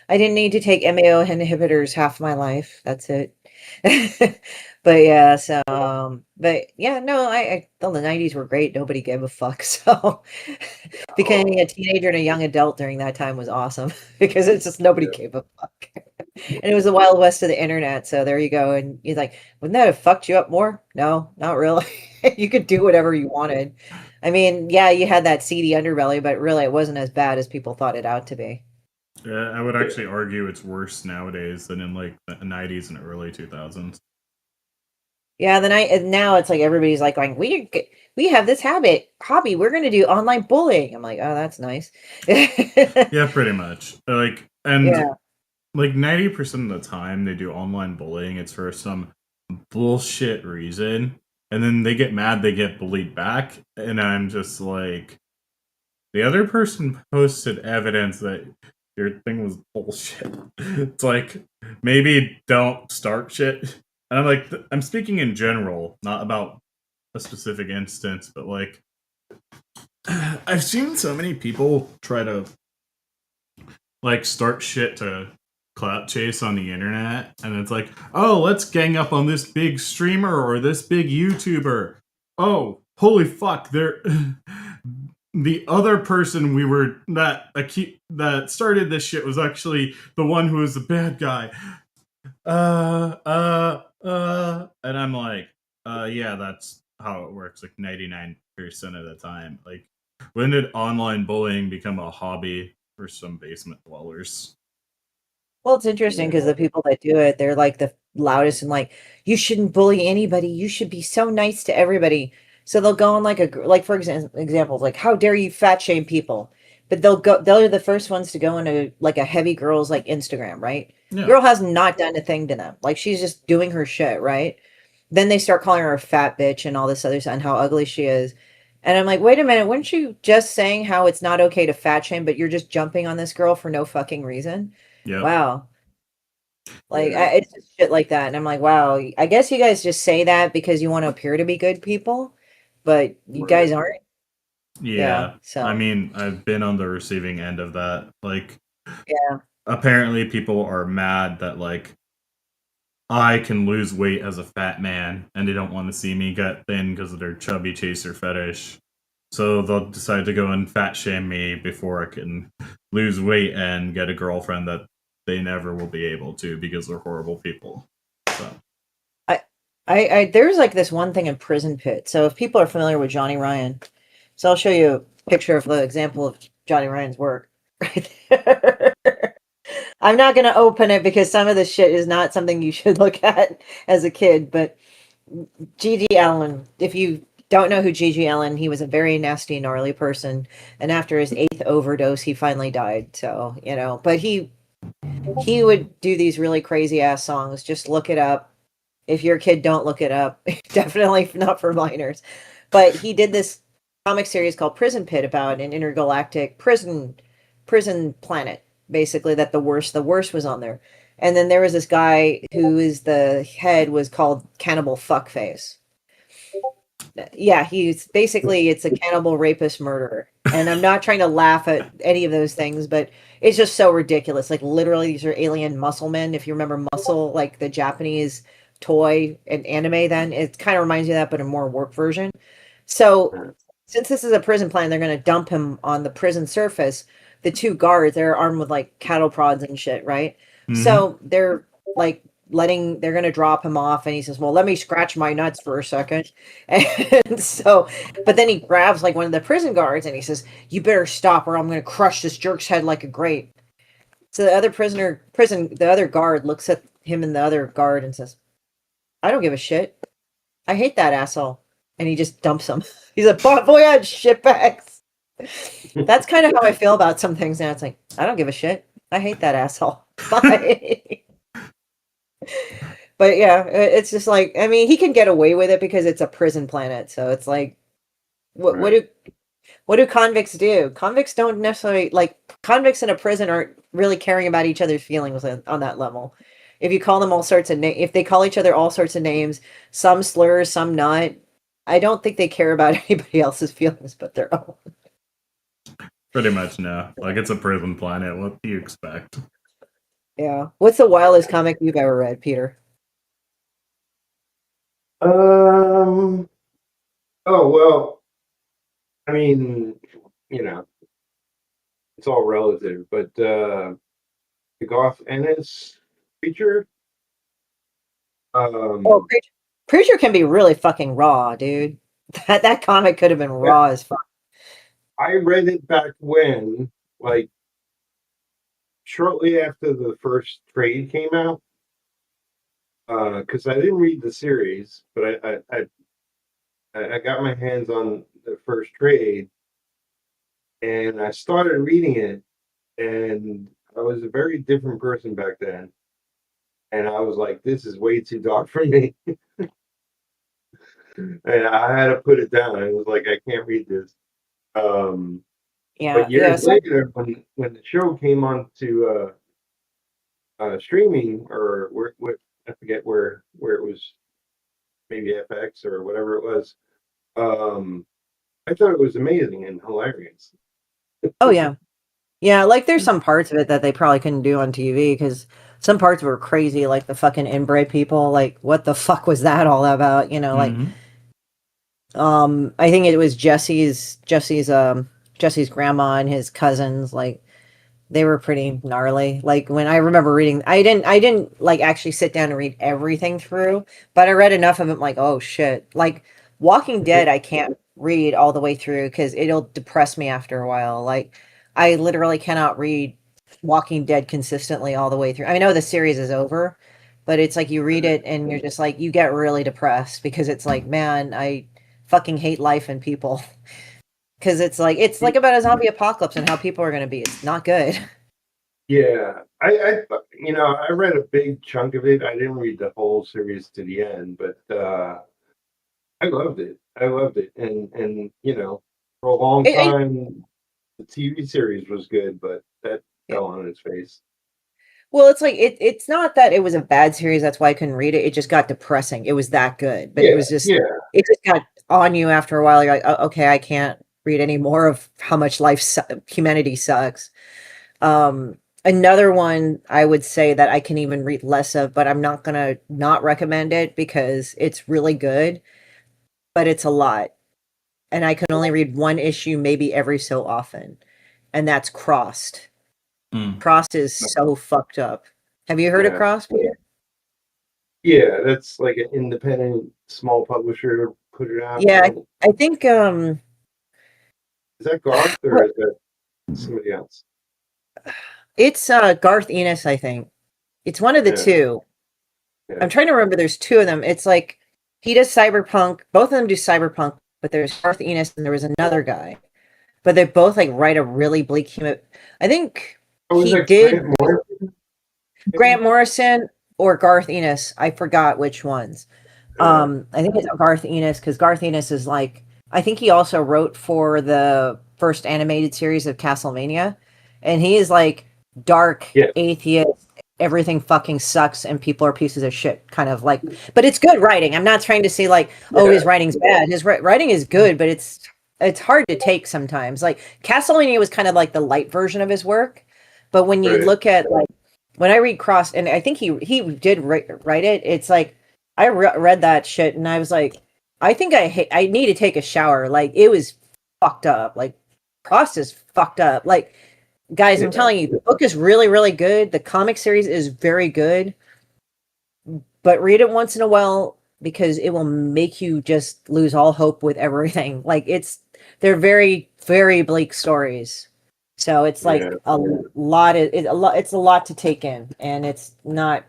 I didn't need to take MAO inhibitors half my life. That's it. But yeah, so but yeah, no, I thought the 90s were great. Nobody gave a fuck. So becoming a teenager and a young adult during that time was awesome because it's just nobody Yeah, gave a fuck. And it was the wild west of the internet. So there you go. And he's like, wouldn't that have fucked you up more? No, not really. You could do whatever you wanted. I mean, yeah, you had that seedy underbelly, but really it wasn't as bad as people thought it out to be. I would actually argue it's worse nowadays than in like the '90s and early 2000s. Yeah, then and now it's like everybody's like going, we have this hobby. We're going to do online bullying. I'm like, oh, that's nice. Yeah, pretty much. Like, and Yeah. like 90% of the time they do online bullying, it's for some bullshit reason. And then they get mad, they get bullied back. And I'm just like, the other person posted evidence that your thing was bullshit. It's like, maybe don't start shit. And I'm like, I'm speaking in general, not about a specific instance, but like, I've seen so many people try to like start shit to clout chase on the internet, and it's like, oh, let's gang up on this big streamer or this big YouTuber. Oh, holy fuck, they're the other person we were that started this shit was actually the one who was the bad guy. And I'm like, yeah, that's how it works. Like 99% of the time. Like, when did online bullying become a hobby for some basement dwellers? Well, it's interesting yeah, because the people that do it, they're like the loudest and like, you shouldn't bully anybody. You should be so nice to everybody. So they'll go on like like for examples, like how dare you fat shame people? But they're the first ones to go into like a heavy girl's like Instagram, right? Yeah, Girl has not done a thing to them. Like she's just doing her shit, right? Then they start calling her a fat bitch and all this other stuff and how ugly she is. And I'm like, wait a minute, weren't you just saying how it's not okay to fat shame, but you're just jumping on this girl for no fucking reason? yep, Wow. Like, yeah, it's just shit like that, and I'm like, wow, I guess you guys just say that because you want to appear to be good people, but you right. guys aren't. Yeah, yeah. I so mean, I've been on the receiving end of that. Like, yeah. apparently, people are mad that like I can lose weight as a fat man, and they don't want to see me get thin because of their chubby chaser fetish. So they'll decide to go and fat shame me before I can lose weight and get a girlfriend that they never will be able to because they're horrible people. So There's like this one thing in Prison Pit. So if people are familiar with Johnny Ryan, so I'll show you a picture of the example of Johnny Ryan's work right there. I'm not going to open it because some of this shit is not something you should look at as a kid. But G.G. Allen, if you don't know who G.G. Allen, he was a very nasty, gnarly person. And after his 8th overdose, he finally died. So, but he would do these really crazy ass songs. Just look it up. If you're a kid, don't look it up. Definitely not for minors. But he did this comic series called Prison Pit about an intergalactic prison planet, basically, that the worst was on there. And then there was this guy who is the head was called Cannibal Fuckface. Yeah, he's basically it's a cannibal rapist murderer. And I'm not trying to laugh at any of those things, but it's just so ridiculous. Like literally these are alien muscle men. If you remember Muscle, like the Japanese toy and anime, then it kind of reminds you of that, but a more warped version. So since this is a prison plan, they're gonna dump him on the prison surface. The two guards, they're armed with like cattle prods and shit, right? So they're like they're gonna drop him off, and he says, well, let me scratch my nuts for a second. And so but then he grabs like one of the prison guards and he says, you better stop or I'm gonna crush this jerk's head like a grape. So the other guard looks at him and the other guard and says, I don't give a shit. I hate that asshole. And he just dumps him. He's a bon voyage shitbags. That's kind of how I feel about some things now. It's like, I don't give a shit. I hate that asshole. Bye. But yeah, it's just like, I mean, he can get away with it because it's a prison planet. So it's like, what do convicts do? Convicts don't necessarily like convicts in a prison aren't really caring about each other's feelings on that level. If you call them all sorts of if they call each other all sorts of names, some slurs, some not, I don't think they care about anybody else's feelings but their own. Pretty much, no. Like it's a prison planet. What do you expect? Yeah. What's the wildest comic you've ever read, Peter? Oh well, I mean, it's all relative, but the Goth Ennis creature. Oh, Preacher can be really fucking raw, dude. That comic could have been raw as fuck. I read it back when, like, shortly after the first trade came out, because I didn't read the series, but I got my hands on the first trade, and I started reading it, and I was a very different person back then, and I was like, "This is way too dark for me," and I had to put it down. I was like, "I can't read this." Yeah, But years later, when the show came on to streaming or what I forget where it was, maybe FX or whatever it was. I thought it was amazing and hilarious. Oh yeah. Yeah, like there's some parts of it that they probably couldn't do on TV because some parts were crazy, like the fucking inbred people. Like, what the fuck was that all about? Like, I think it was Jesse's grandma and his cousins. Like, they were pretty gnarly. Like when I remember reading, I didn't like actually sit down and read everything through, but I read enough of it. Like, oh shit, like Walking Dead, I can't read all the way through because it'll depress me after a while. Like, I literally cannot read Walking Dead consistently all the way through. I know the series is over, but it's like you read it and you're just like you get really depressed because it's like, man, I fucking hate life and people. Because it's like about a zombie apocalypse and how people are going to be. It's not good. Yeah, I read a big chunk of it. I didn't read the whole series to the end, but I loved it. I loved it, and for a long time, the TV series was good, but that fell on its face. Well, it's like it's not that it was a bad series, that's why I couldn't read it. It just got depressing. It was that good, but Yeah, it just got on you after a while. You're like, oh, okay, I can't read any more of how much humanity sucks. Another one I would say that I can even read less of, but I'm not gonna not recommend it because it's really good, but it's a lot. And I can only read one issue maybe every so often, and that's Crossed. Crossed is so fucked up. Have you heard of Yeah. Crossed, Peter? Yeah, that's like an independent small publisher put it out, Yeah, right? I think Is that Garth or is that somebody else? it's Garth Ennis, I think. It's one of the Yeah, two. yeah, I'm trying to remember. There's two of them. It's like he does cyberpunk. Both of them do cyberpunk, but there's Garth Ennis and there was another guy. But they both like write a really bleak human. I think Oh, was he that did Grant Morrison? Grant Morrison or Garth Ennis. I forgot which ones. Yeah, I think it's Garth Ennis because Garth Ennis is like I think he also wrote for the first animated series of Castlevania, and he is like dark yeah, atheist. Everything fucking sucks and people are pieces of shit. Kind of like, but it's good writing. I'm not trying to say like, oh, yeah, his writing's bad. His writing is good, but it's hard to take sometimes. Like Castlevania was kind of like the light version of his work, but when you right. look at like when I read Cross, and I think he did write it. It's like I read that shit and I was like, I think I need to take a shower. Like it was fucked up. Like Cross is fucked up. Like guys, I'm Yeah, telling you, the book is really, really good. The comic series is very good, but read it once in a while because it will make you just lose all hope with everything. Like they're very, very bleak stories. So it's yeah, like a lot of it's a lot to take in, and it's not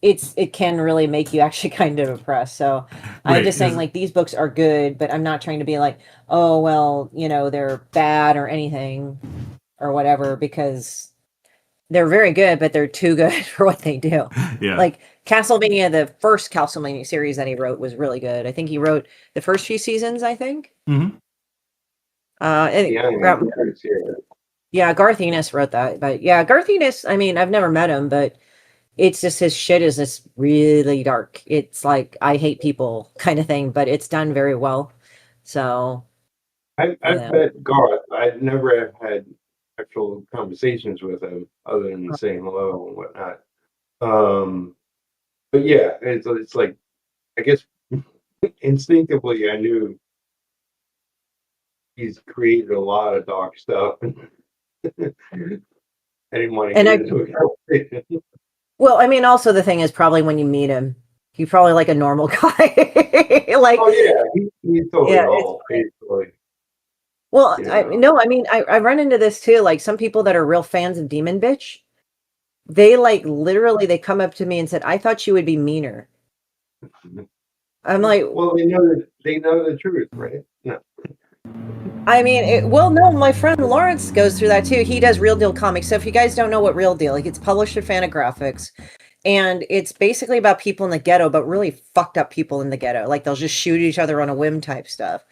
it can really make you actually kind of depressed. So I'm Wait, just saying is like these books are good, but I'm not trying to be like, oh well, they're bad or anything or whatever because they're very good, but they're too good for what they do. yeah. Like Castlevania, the first Castlevania series that he wrote was really good. I think he wrote the first few seasons, I think. Hmm. And the animated series, yeah. yeah, Garth Ennis wrote that. But yeah, Garth Ennis, I mean, I've never met him, but it's just his shit is just really dark. It's like I hate people kind of thing, but it's done very well. So I've yeah. met Garth. I've never had actual conversations with him other than saying hello and whatnot. Um, but yeah, it's like I guess instinctively I knew he's created a lot of dark stuff. I didn't want to And get I into a conversation. well, I mean also the thing is probably when you meet him, he's probably like a normal guy. Like Oh yeah, he's totally yeah, it's normal. He's totally, well, you I know. no, I mean I run into this too. Like some people that are real fans of Demon Bitch, they like literally they come up to me and said, I thought you would be meaner. I'm like, Well, they know the truth, right? No. I mean, well, no, my friend Lawrence goes through that too. He does Real Deal comics. So if you guys don't know what Real Deal, like it's published at Fantagraphics, and it's basically about people in the ghetto, but really fucked up people in the ghetto. Like they'll just shoot each other on a whim type stuff.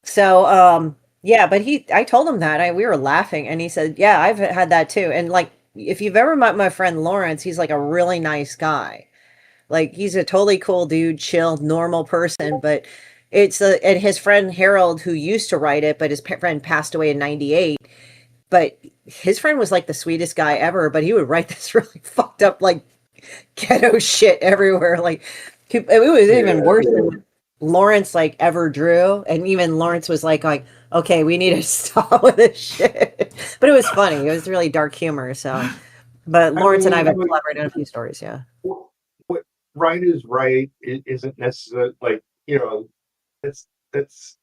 So, yeah, but I told him that we were laughing, and he said, "Yeah, I've had that too." And like, if you've ever met my friend Lawrence, he's like a really nice guy. Like he's a totally cool dude, chill, normal person, but and his friend Harold who used to write it, but his friend passed away in 98, but his friend was like the sweetest guy ever, but he would write this really fucked up like ghetto shit everywhere like it was even Yeah, worse than what Lawrence like ever drew, and even Lawrence was like okay, we need to stop with this shit. But it was funny. It was really dark humor, so but I Lawrence and I mean, have collaborated on a few stories, yeah. what right is right isn't necessarily like that's that's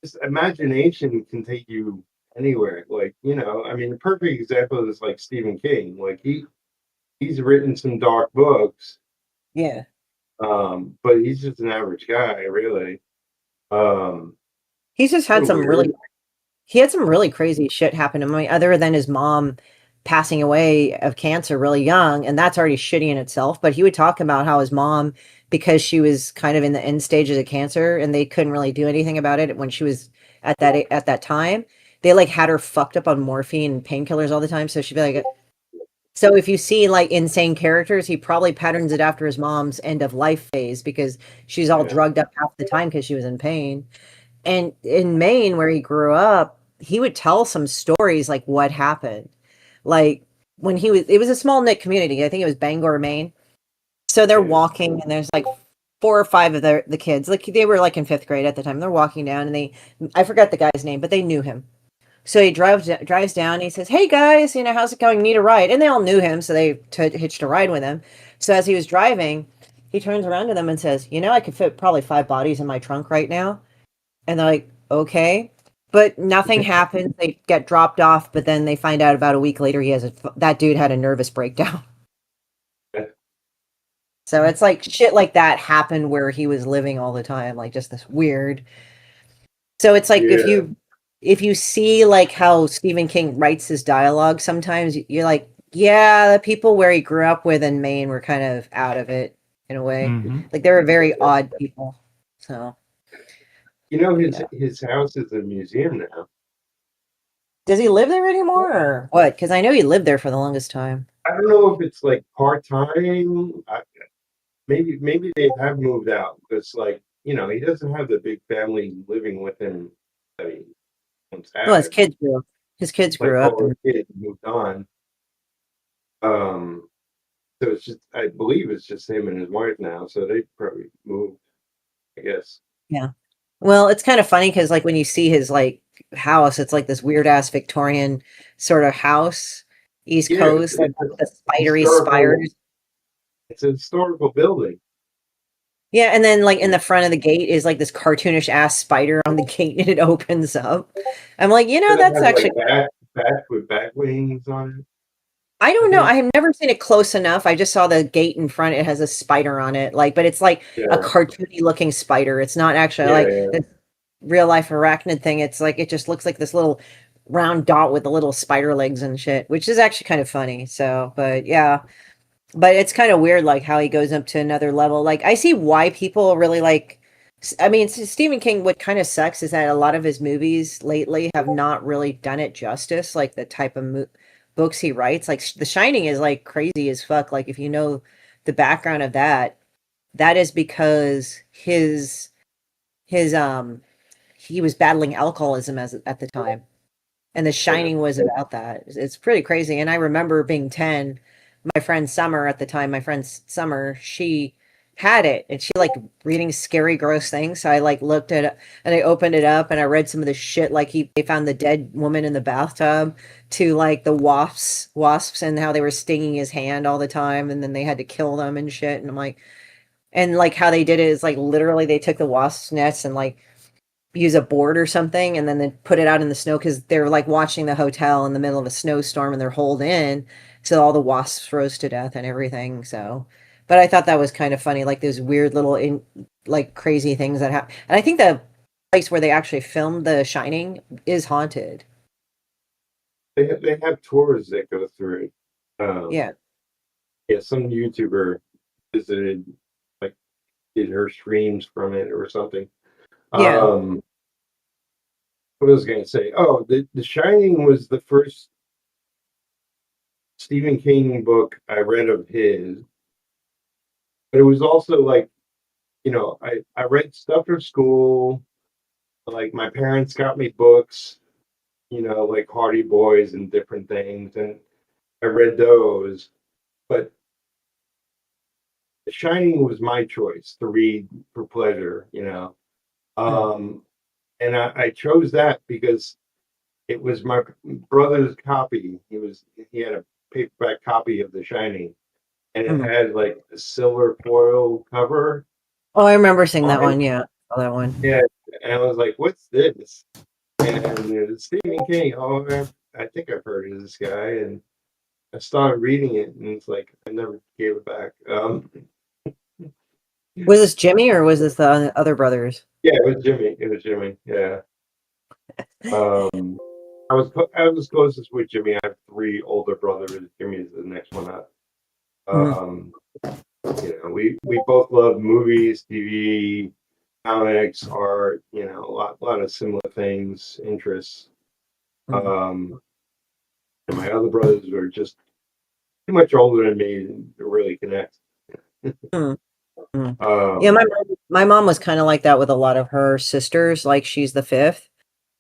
just imagination can take you anywhere. Like I mean, the perfect example is like Stephen King. Like he's written some dark books, Yeah. but he's just an average guy, really. Um, He's just had so some weird. really he had some really crazy shit happen to him, other than his mom passing away of cancer really young, and that's already shitty in itself. But he would talk about how his mom, because she was kind of in the end stages of cancer and they couldn't really do anything about it when she was at that time, they like had her fucked up on morphine and painkillers all the time. So she'd be like, so if you see like insane characters, he probably patterns it after his mom's end of life phase because she's all Yeah, drugged up half the time because she was in pain. And in Maine, where he grew up, he would tell some stories like what happened. Like when it was a small knit community. I think it was Bangor, Maine. So they're yeah, walking, and there's like four or five of the kids. Like they were like in fifth grade at the time. They're walking down, and I forgot the guy's name, but they knew him. So he drives down. And he says, "Hey guys, how's it going? Need a ride?" And they all knew him, so they hitched a ride with him. So as he was driving, he turns around to them and says, "I could fit probably 5 bodies in my trunk right now." And they're like, "Okay." But nothing happens. They get dropped off, but then they find out about a week later that dude had a nervous breakdown. So it's like shit like that happened where he was living all the time, like just this weird. So it's like Yeah. if you see like how Stephen King writes his dialogue, sometimes you're like, yeah, the people where he grew up with in Maine were kind of out of it in a way. Hmm. Like they were very odd people. So His yeah. his house is a museum now. Does he live there anymore or what? Because I know he lived there for the longest time. I don't know if it's like part time. Maybe they have moved out because he doesn't have the big family living with him that he once Well, had. his kids Like grew up all and the kids moved on. Um, so it's just I believe it's just him and his wife now. So they probably moved, I guess. yeah. Well, it's kind of funny because like when you see his like house, it's like this weird ass Victorian sort of house, East Yeah, Coast, like with the spidery historical. spires. It's a historical building. Yeah, and then like in the front of the gate is like this cartoonish ass spider on the gate and it opens up. I'm like, Does it that's have actually like bat with bat wings on I it? I don't know. I think. have never seen it close enough. I just saw the gate in front. It has a spider on it. Like, but it's like a Yeah, cartoony looking spider. It's not actually yeah, like yeah. this real life arachnid thing. It's like it just looks like this little round dot with the little spider legs and shit, which is actually kind of funny. So, but yeah. But it's kind of weird, like how he goes up to another level. Like I see why people really like. I mean, Stephen King. What kind of sucks is that a lot of his movies lately have not really done it justice. Like the type of books he writes. Like The Shining is like crazy as fuck. Like if you know the background of that, that is because his he was battling alcoholism at the time. And The Yeah. Shining was about that. It's pretty crazy. And I remember being 10, my friend Summer at the time, my friend Summer, she had it and she liked reading scary, gross things. So I like looked at it and I opened it up and I read some of the shit like they found the dead woman in the bathtub to like the wasps and how they were stinging his hand all the time and then they had to kill them and shit. And I'm like, and like how they did it is like literally they took the wasp nets and like use a board or something and then they put it out in the snow because they're like watching the hotel in the middle of a snowstorm and they're holed in so all the wasps froze to death and everything. So but I thought that was kind of funny, like those weird little like crazy things that happen. And I think the place where they actually filmed The Shining is haunted. They have tours that go through. Yeah. Yeah, some YouTuber visited, like, did her streams from it or something. Yeah. What was I going to say? Oh, the Shining was the first Stephen King book I read of his, but it was also like, I read stuff for school. Like my parents got me books, like Hardy Boys and different things, and I read those. But The Shining was my choice to read for pleasure. Mm. Um, and I chose that because it was my brother's copy. He had a paperback copy of The Shining, and it Mm. had like a silver foil cover Oh, I remember seeing that on it. one. Yeah. Saw that one. Yeah, and I was like, "What's this?" And Stephen King. Oh, I think I've heard of this guy, and I started reading it, and it's like I never gave it back. Was this Jimmy or was this the other brothers? Yeah, it was Jimmy. It was Jimmy. Yeah. I was closest with Jimmy. I have three older brothers. Jimmy is the next one up. Mhm. Um, we both love movies, TV, comics, art. A lot of similar things, interests. Mhm. Um, and my other brothers are just too much older than me to really connect. Mhm. Mm. Yeah, Um, my mom was kind of like that with a lot of her sisters. Like she's the fifth,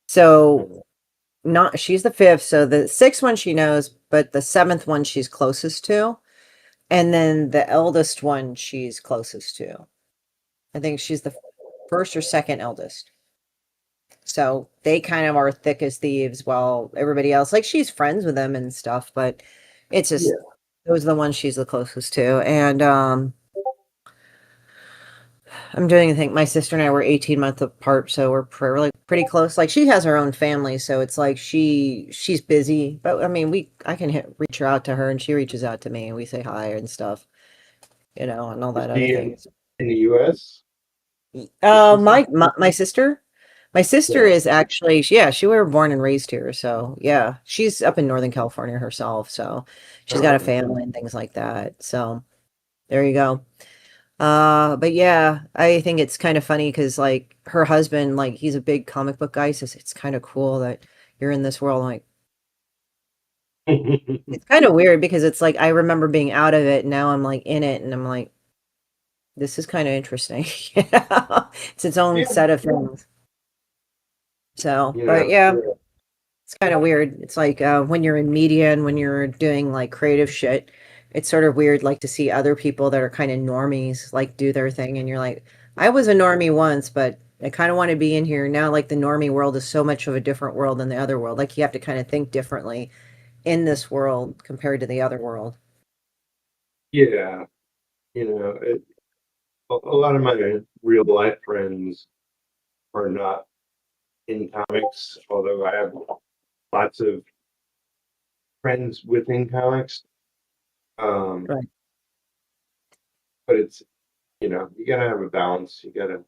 so not she's the fifth. So the sixth one she knows, but the seventh one she's closest to, and then the eldest one she's closest to. I think she's the first or second eldest. So they kind of are thick as thieves while everybody else, like she's friends with them and stuff, but it's just Yeah. those are the ones she's the closest to. And I'm doing the thing. My sister and I were 18 months apart, so we're really pretty close. Like she has her own family, so it's like she's busy. But I mean, I can reach her out to her, and she reaches out to me, and we say hi and stuff, and all Is that other she things. in the U.S.? Your sister? My sister, my sister Yeah. is actually yeah, she were born and raised here, so yeah, she's up in Northern California herself, so she's got a Um, family and things like that. So there you go. But yeah, I think it's kind of funny because like her husband, like he's a big comic book guy, says it's kind of cool that you're in this world. Like it's kind of weird because it's like I remember being out of it, and now I'm like in it, and I'm like, this is kind of interesting. Yeah, it's its own yeah. set of things. So, You but know. yeah, Yeah. it's kind of weird. It's like when you're in media and when you're doing like creative shit, it's sort of weird like to see other people that are kind of normies like do their thing and you're like, I was a normie once, but I kind of want to be in here now. Like the normie world is so much of a different world than the other world. Like you have to kind of think differently in this world compared to the other world. Yeah. A lot of my real life friends are not in comics, although I have lots of friends within comics. Um, Right. but it's you gotta have a balance. You gotta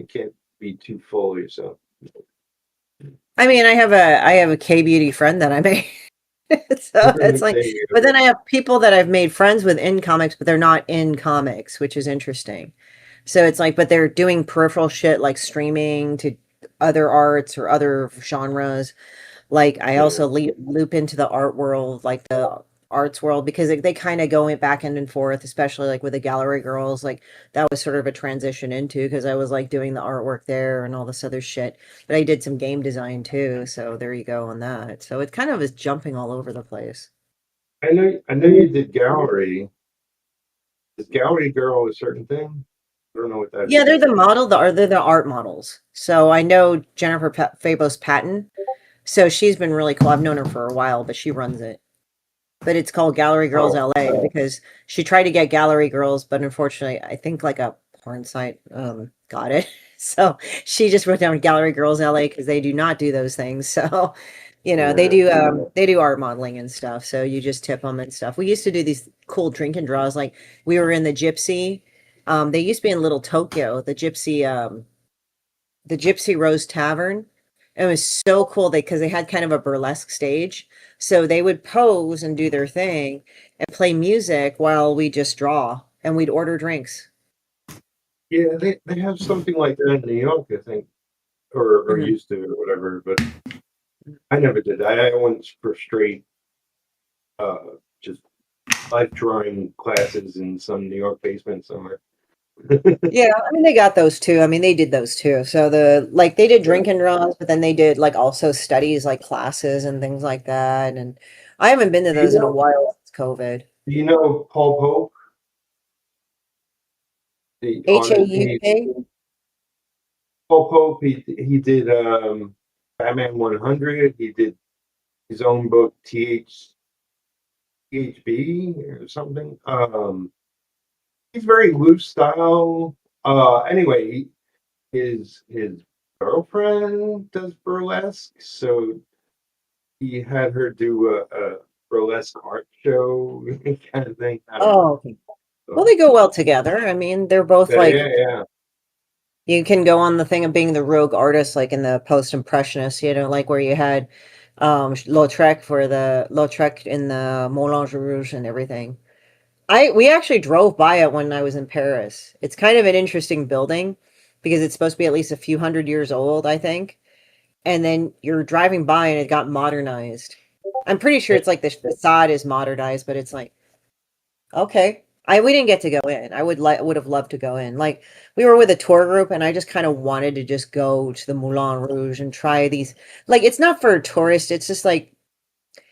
can't be too full of yourself. I mean, I have a K beauty friend that I made. So it's like, There you but go. then I have people that I've made friends with in comics, but they're not in comics, which is interesting. So it's like, but they're doing peripheral shit like streaming to other arts or other genres. Like I Yeah. also loop into the art world, like the arts world, because they kind of go back end and forth, especially like with the gallery girls. Like that was sort of a transition into because I was like doing the artwork there and all this other shit. But I did some game design too, so there you go on that. So it kind of is jumping all over the place. I know you did gallery. Is gallery girl a certain thing? I don't know what that Yeah, is. they're the art models. So I know Jennifer Fabos Patton. So she's been really cool. I've known her for a while, but she runs it. But it's called Gallery Girls Oh, LA because she tried to get Gallery Girls, but unfortunately, I think like a porn site got it. So she just wrote down Gallery Girls LA because they do not do those things. So, yeah. they do art modeling and stuff. So you just tip them and stuff. We used to do these cool drink and draws. Like we were in the Gypsy. They used to be in Little Tokyo, the Gypsy Rose Tavern. It was so cool because they had kind of a burlesque stage. So they would pose and do their thing and play music while we just draw and we'd order drinks. Yeah, they have something like that in New York, I think, or Mhm. used to or whatever, but I never did. I went for straight just life drawing classes in some New York basement somewhere. Yeah, I mean they got those too. I mean they did those too. So they did drink and draws, but then they did like also studies like classes and things like that. And I haven't been to Do you those in a know while since COVID. do you know Paul Pope, the artist? HAUK? Paul Pope, he did Batman 100. He did his own book THB or something. He's very loose style. Anyway, his girlfriend does burlesque, so he had her do a burlesque art show kind of thing. I don't know. Oh, okay. Well, So, they go well together. I mean, they're both yeah, like yeah, yeah. you can go on the thing of being the rogue artist, like in the post-impressionist, like where you had Lautrec for the Lautrec in the Moulin Rouge and everything. We actually drove by it when I was in Paris. It's kind of an interesting building because it's supposed to be at least a few hundred years old, I think. And then you're driving by and it got modernized. I'm pretty sure it's like the facade is modernized, but it's like okay. We didn't get to go in. Would have loved to go in. Like we were with a tour group and I just kind of wanted to just go to the Moulin Rouge and try these. Like it's not for tourists, it's just like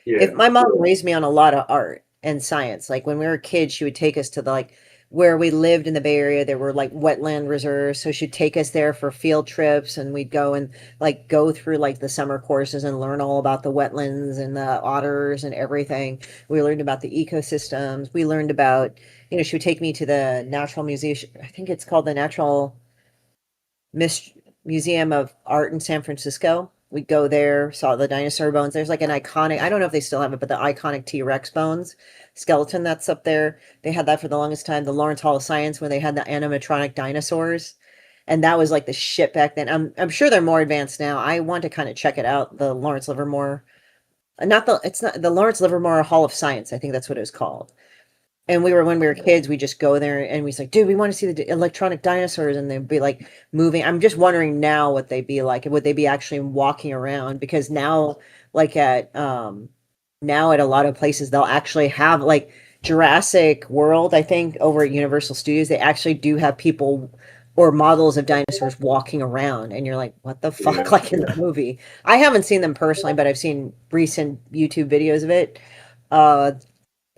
if Yeah, my mom raised me on a lot of art and science. Like when we were kids, she would take us to the like where we lived in the Bay Area, there were like wetland reserves. So she'd take us there for field trips, and we'd go and like go through like the summer courses and learn all about the wetlands and the otters and everything. We learned about the ecosystems. We learned about, she would take me to the Natural Museum. I think it's called the Natural Mis- Museum of Art in San Francisco. We'd go there, saw the dinosaur bones. There's like an iconic, I don't know if they still have it, but the iconic T-Rex bones skeleton that's up there. They had that for the longest time. The Lawrence Hall of Science, where they had the animatronic dinosaurs. And that was like the shit back then. I'm sure they're more advanced now. I want to kind of check it out. The Lawrence Livermore, it's not the Lawrence Livermore Hall of Science. I think that's what it was called. And when we were kids, we just go there and we was like, dude, we want to see the electronic dinosaurs, and they'd be like moving. I'm just wondering now what they'd be like. Would they be actually walking around? Because now, like now at a lot of places, they'll actually have like Jurassic World, I think, over at Universal Studios, they actually do have people or models of dinosaurs walking around, and you're like, what the fuck? Yeah. Like in the movie. I haven't seen them personally, but I've seen recent YouTube videos of it. Uh,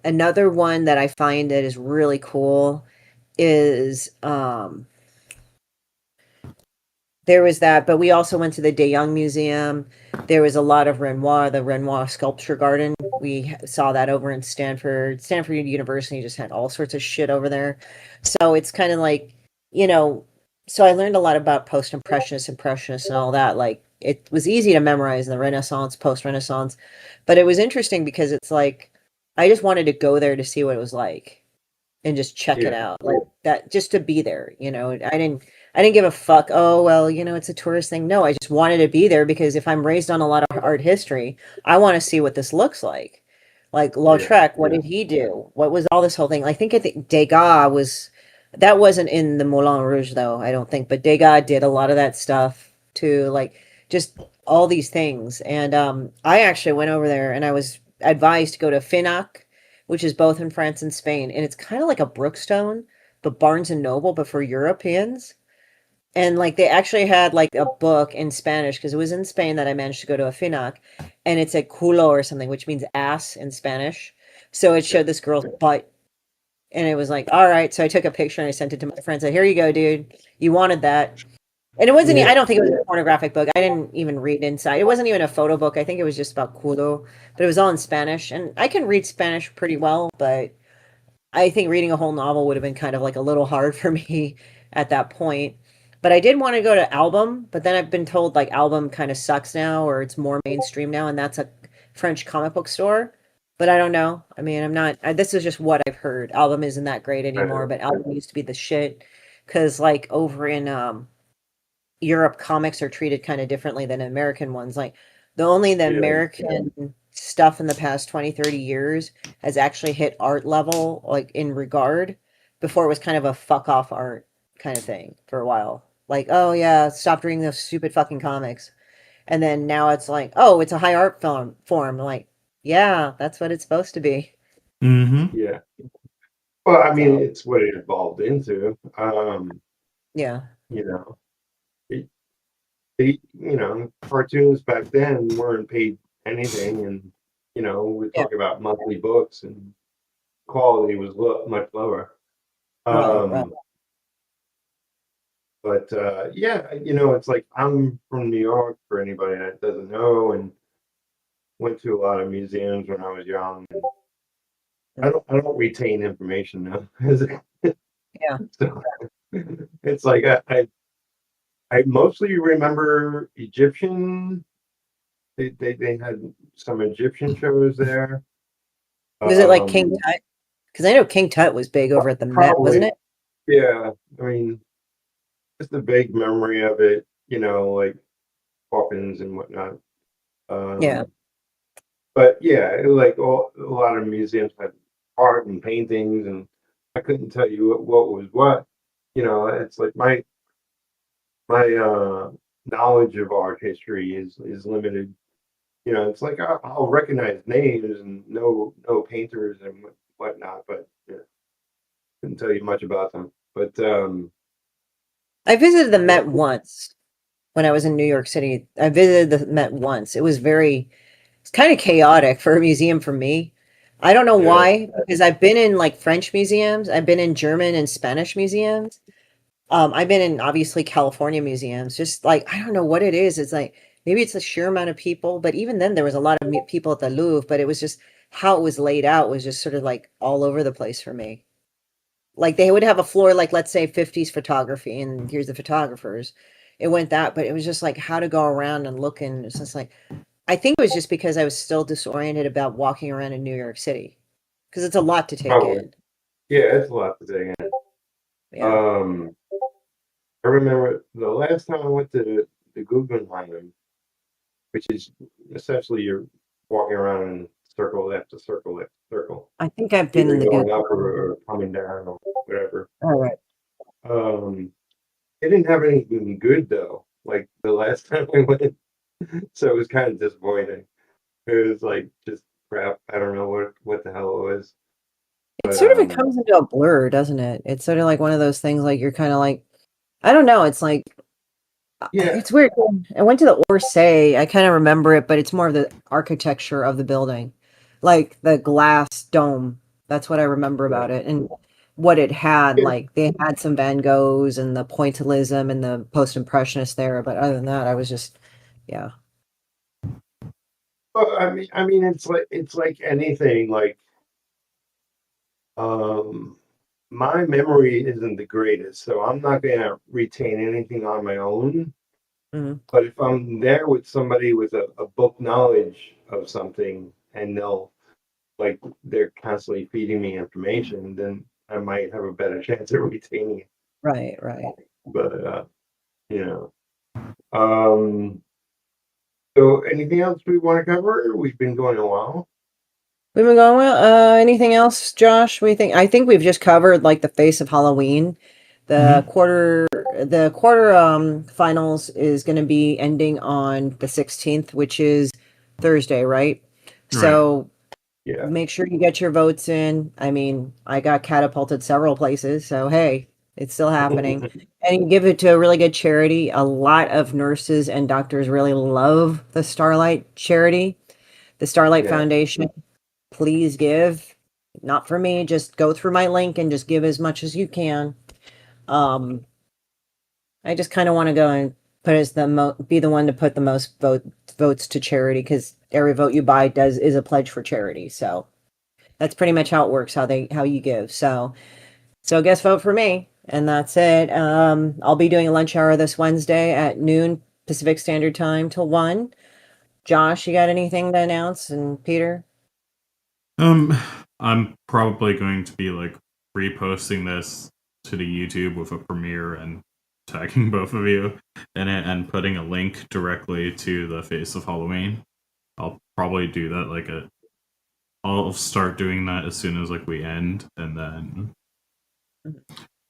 Another one that I find that is really cool is there was that, but we also went to the De Young Museum. There was a lot of Renoir, the Renoir Sculpture Garden. We saw that over in Stanford. Stanford University just had all sorts of shit over there. So it's kind of like, you know, so I learned a lot about post-impressionists, impressionists, and all that. Like it was easy to memorize in the Renaissance, post-Renaissance, but it was interesting because it's like I just wanted to go there to see what it was like and just check it Yeah. out, like that, just to be there. I didn't give a fuck. Oh well, it's a tourist thing. No, I just wanted to be there because if I'm raised on a lot of art history, I want to see what this looks like Yeah. Lautrec. What did he do? What was all this whole thing? I think Degas was, that wasn't in the Moulin Rouge though, I don't think, but Degas did a lot of that stuff too, like just all these things. And I actually went over there and I was advised to go to Finac, which is both in France and Spain, and it's kind of like a Brookstone, but Barnes and Noble, but for Europeans. And like they actually had like a book in Spanish because it was in Spain that I managed to go to a Finac, and it's a culo or something, which means ass in Spanish. So it showed this girl's butt, and it was like, all right. So I took a picture and I sent it to my friend. Said, here you go, dude. You wanted that. And it wasn't, Yeah. I don't think it was a pornographic book. I didn't even read inside. It wasn't even a photo book. I think it was just about culo, but it was all in Spanish. And I can read Spanish pretty well, but I think reading a whole novel would have been kind of like a little hard for me at that point. But I did want to go to Album, but then I've been told like Album kind of sucks now, or it's more mainstream now, and that's a French comic book store. But I don't know. I mean, this is just what I've heard. Album isn't that great anymore, but Album used to be the shit. Because like over in Europe, comics are treated kind of differently than American ones. Like the Yeah. American stuff in the past 20, 30 years has actually hit art level, like in regard. Before it was kind of a fuck off art kind of thing for a while. Like, oh yeah, stop reading those stupid fucking comics. And then now it's like, oh, it's a high art form. Like, yeah, that's what it's supposed to be. Mm-hmm. Yeah. Well, I mean, So it's what it evolved into. yeah. You know, it, cartoons back then weren't paid anything, and we Yeah. talk about monthly books, and quality was much lower. Right. But yeah, it's like I'm from New York for anybody that doesn't know, and went to a lot of museums when I was young. I don't retain information now. Yeah. So, it's like I mostly remember Egyptian. They had some Egyptian shows there. Was it like King Um, Tut? Because I know King Tut was big over at the Met, wasn't Probably, it? yeah. I mean, just a vague memory of it, like coffins and whatnot. Yeah. Um, but yeah, like a lot of museums had art and paintings, and I couldn't tell you what was what. It's like my knowledge of art history is limited. It's like I'll recognize names and know painters and whatnot, but yeah, couldn't tell you much about them. But I visited the yeah, Met once when I was in New York City. I visited the Met once. It's kind of chaotic for a museum for me. I don't know Yeah. why, because I've been in like French museums, I've been in German and Spanish museums. I've been in obviously California museums. Just like I don't know what it is. It's like maybe it's the sheer amount of people, but even then there was a lot of people at the Louvre, but it was just how it was laid out was just sort of like all over the place for me. Like they would have a floor like let's say 50s photography and here's the photographers. It went that, but it was just like how to go around and look and it's just like I think it was just because I was still disoriented about walking around in New York City because it's a lot to take Probably. in. Yeah, it's a lot to take in. Yeah. Um, I remember the last time I went to the Guggenheim, which is essentially you're walking around in circle after circle after circle, I think I've been in either the good. going up or coming down or whatever. All right. Um, it didn't have anything good though, like the last time I went, so it was kind of disappointing. It was like just crap. I don't know what the hell it was, It but sort of it comes into a blur, doesn't it? It's sort of like one of those things like you're kind of like I don't know, it's like yeah, it's weird. I went to the Orsay. I kind of remember it, but it's more of the architecture of the building. Like the glass dome. That's what I remember yeah, about it and what it had. yeah. Like they had some Van Goghs and the pointillism and the post-impressionists there, but other than that, I was just yeah. Well, I mean, it's like anything. Like, um, my memory isn't the greatest, so I'm not gonna retain anything on my own. Mhm. But if I'm there with somebody with a book knowledge of something, and like they're constantly feeding me information, then I might have a better chance of retaining it. Right, right. But you know, um, so anything else we want to cover? We've been going a while. We've been going well. Anything else, Josh? We think I think we've just covered like the face of Halloween. The Mhm. quarter finals is going to be ending on the 16th, which is Thursday, right? Right. So Yeah. make sure you get your votes in. I mean, I got catapulted several places, so hey, it's still happening. And you give it to a really good charity. A lot of nurses and doctors really love the Starlight charity, the Starlight Yeah. Foundation. Please give. Not for me, just go through my link and just give as much as you can. Um, I just kind of want to go and put as be the one to put the most votes to charity because every vote you buy does is a pledge for charity. So that's pretty much how it works, how you give. So guess vote for me. And that's it. I'll be doing a lunch hour this Wednesday at noon Pacific Standard Time till 1. Josh, you got anything to announce? And Peter? Um, I'm probably going to be like reposting this to the YouTube with a premiere and tagging both of you in it and putting a link directly to the Face of Halloween. I'll probably do that I'll start doing that as soon as like we end, and then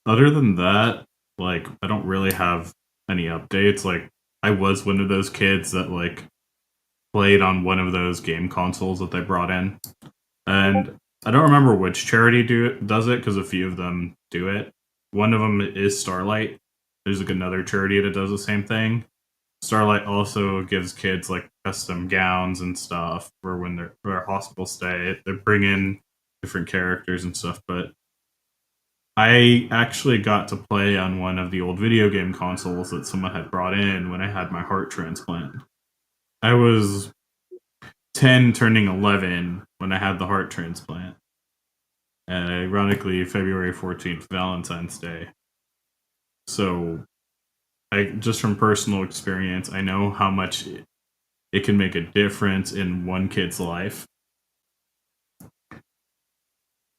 other than that, like I don't really have any updates. Like I was one of those kids that like played on one of those game consoles that they brought in. And I don't remember which charity does it because a few of them do it. One of them is Starlight. There's like another charity that does the same thing. Starlight also gives kids like custom gowns and stuff for when they're for their hospital stay. They bring in different characters and stuff. But I actually got to play on one of the old video game consoles that someone had brought in when I had my heart transplant. I was 10 turning 11 when I had the heart transplant. And ironically, February 14th, Valentine's Day. So, I just from personal experience, I know how much it can make a difference in one kid's life.